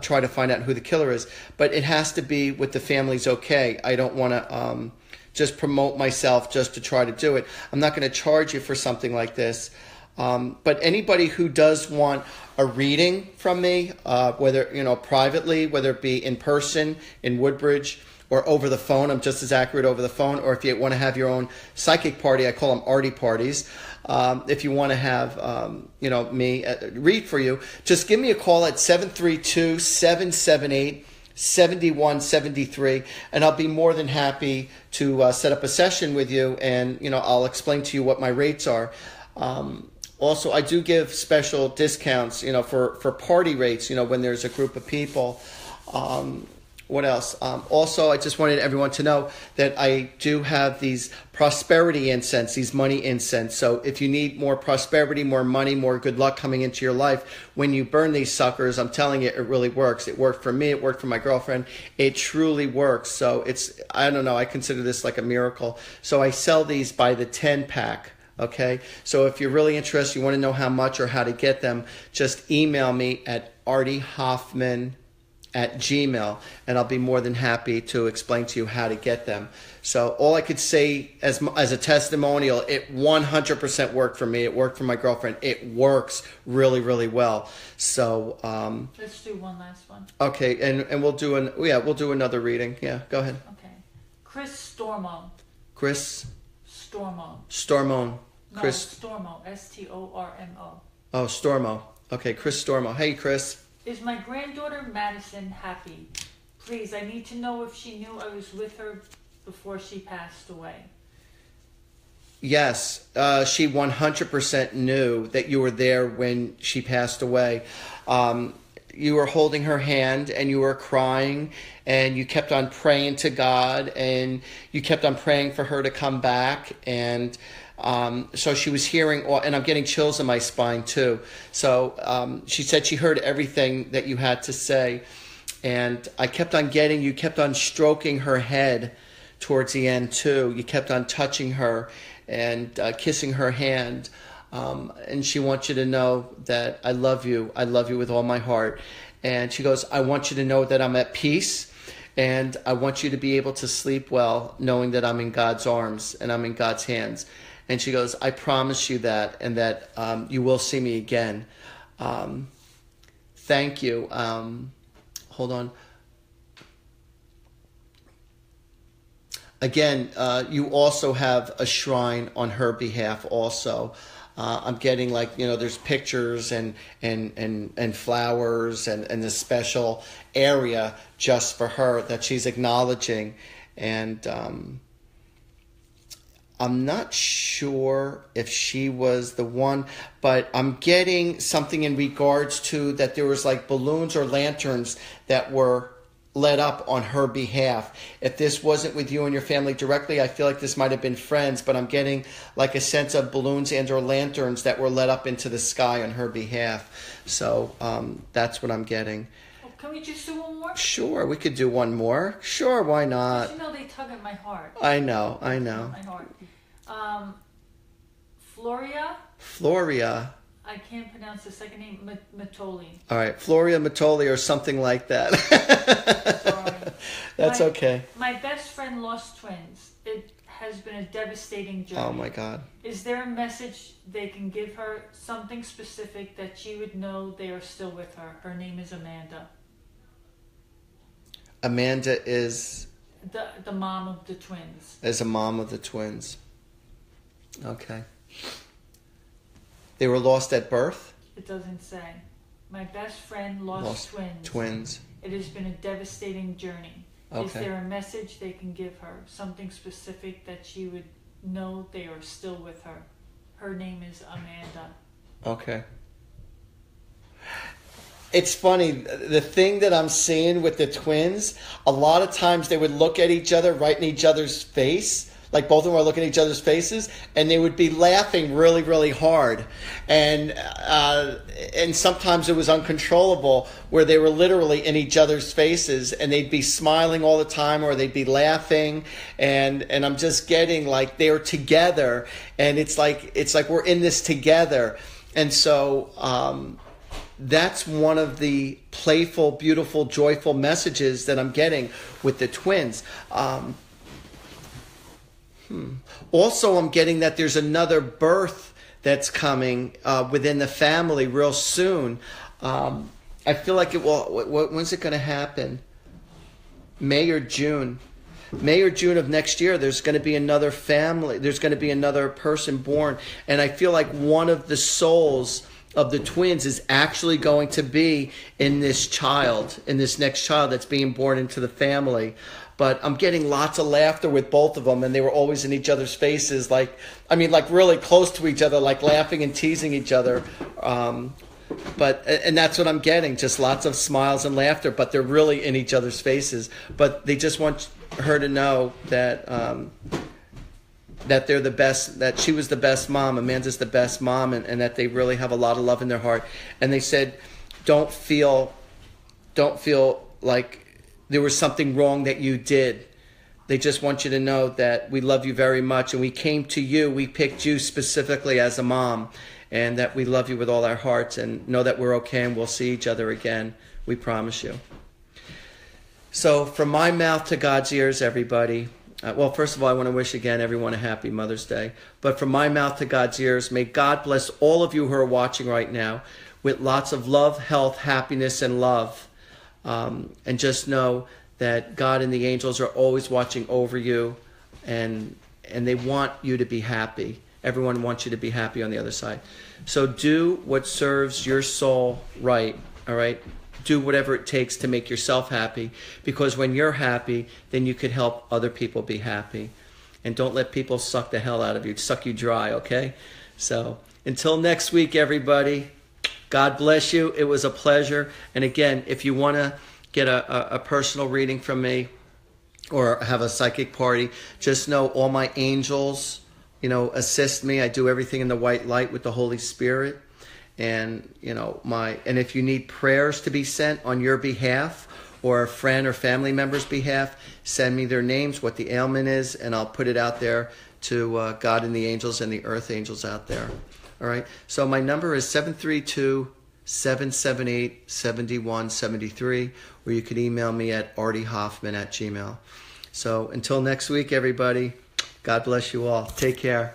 try to find out who the killer is. But it has to be with the family's okay. I don't want to just promote myself just to try to do it. I'm not going to charge you for something like this. But anybody who does want a reading from me, whether privately, whether it be in person in Woodbridge or over the phone, I'm just as accurate over the phone. Or if you want to have your own psychic party, I call them Artie parties. If you want to have me read for you, just give me a call at 732-778-7173, and I'll be more than happy to set up a session with you, and I'll explain to you what my rates are. Also, I do give special discounts, for party rates, when there's a group of people. What else? Also, I just wanted everyone to know that I do have these prosperity incense, these money incense. So if you need more prosperity, more money, more good luck coming into your life, when you burn these suckers, I'm telling you, it really works. It worked for me. It worked for my girlfriend. It truly works. So I don't know, I consider this like a miracle. So I sell these by the 10-pack. Okay, so if you're really interested, you want to know how much or how to get them, just email me at artiehoffman@gmail, and I'll be more than happy to explain to you how to get them. So all I could say as a testimonial, it 100% worked for me. It worked for my girlfriend. It works really, really well. So let's do one last one. Okay, and we'll do we'll do another reading. Yeah, go ahead. Okay, Chris Stormo. Chris Stormo. Stormo. Chris. No, Stormo. Stormo. Oh, Stormo. Okay, Chris Stormo. Hey, Chris. Is my granddaughter Madison happy? Please, I need to know if she knew I was with her before she passed away. Yes, she 100% knew that you were there when she passed away. You were holding her hand and you were crying, and you kept on praying to God, and you kept on praying for her to come back. And so she was hearing, and I'm getting chills in my spine too. So she said she heard everything that you had to say. And I kept on you kept on stroking her head towards the end too. You kept on touching her and kissing her hand. And she wants you to know that I love you. I love you with all my heart. And she goes, I want you to know that I'm at peace, and I want you to be able to sleep well, knowing that I'm in God's arms and I'm in God's hands. And she goes, I promise you that, and that you will see me again. Thank you. Hold on. Again, you also have a shrine on her behalf also. I'm getting there's pictures and flowers and this special area just for her that she's acknowledging. And I'm not sure if she was the one, but I'm getting something in regards to that there was like balloons or lanterns that were lit up on her behalf. If this wasn't with you and your family directly, I feel like this might have been friends, but I'm getting like a sense of balloons and or lanterns that were lit up into the sky on her behalf. So that's what I'm getting. Well, can we just do one more? Sure, we could do one more. Sure, why not? You know they tug at my heart. I know. My heart. Floria. I can't pronounce the second name. Matoli. All right, Floria Matoli or something like that. Sorry. That's okay. My best friend lost twins. It has been a devastating journey. Oh my God. Is there a message they can give her, something specific that she would know they are still with her? Her name is Amanda. Amanda is... The mom of the twins. Is a mom of the twins. Okay. They were lost at birth? It doesn't say. My best friend lost twins. It has been a devastating journey. Okay. Is there a message they can give her? Something specific that she would know they are still with her? Her name is Amanda. Okay. It's funny, the thing that I'm seeing with the twins, a lot of times they would look at each other right in each other's face, like both of them are looking at each other's faces, and they would be laughing really, really hard. And sometimes it was uncontrollable, where they were literally in each other's faces, and they'd be smiling all the time, or they'd be laughing, and I'm just getting like they're together, and it's like we're in this together. And so that's one of the playful, beautiful, joyful messages that I'm getting with the twins. Also, I'm getting that there's another birth that's coming within the family real soon. I feel like it will. When's it going to happen? May or June? May or June of next year, there's going to be another family. There's going to be another person born. And I feel like one of the souls of the twins is actually going to be in this child, in this next child that's being born into the family. But I'm getting lots of laughter with both of them, and they were always in each other's faces, like really close to each other, like laughing and teasing each other. And that's what I'm getting, just lots of smiles and laughter, but they're really in each other's faces. But they just want her to know that that they're the best, that she was the best mom, Amanda's the best mom, and that they really have a lot of love in their heart. And they said, don't feel like there was something wrong that you did. They just want you to know that we love you very much, and we came to you, we picked you specifically as a mom, and that we love you with all our hearts, and know that we're okay and we'll see each other again. We promise you. So from my mouth to God's ears, everybody. Well, first of all, I want to wish again everyone a happy Mother's Day. But from my mouth to God's ears, may God bless all of you who are watching right now with lots of love, health, happiness, and love. And just know that God and the angels are always watching over you, and they want you to be happy. Everyone wants you to be happy on the other side. So do what serves your soul right, all right? Do whatever it takes to make yourself happy, because when you're happy, then you could help other people be happy. And don't let people suck the hell out of you, suck you dry, okay? So until next week, everybody, God bless you. It was a pleasure. And again, if you want to get a personal reading from me or have a psychic party, just know all my angels, assist me. I do everything in the white light with the Holy Spirit. And, and if you need prayers to be sent on your behalf or a friend or family member's behalf, send me their names, what the ailment is, and I'll put it out there to God and the angels and the earth angels out there. All right. So my number is 732-778-7173, or you can email me at artiehoffman@gmail.com. So until next week, everybody, God bless you all. Take care.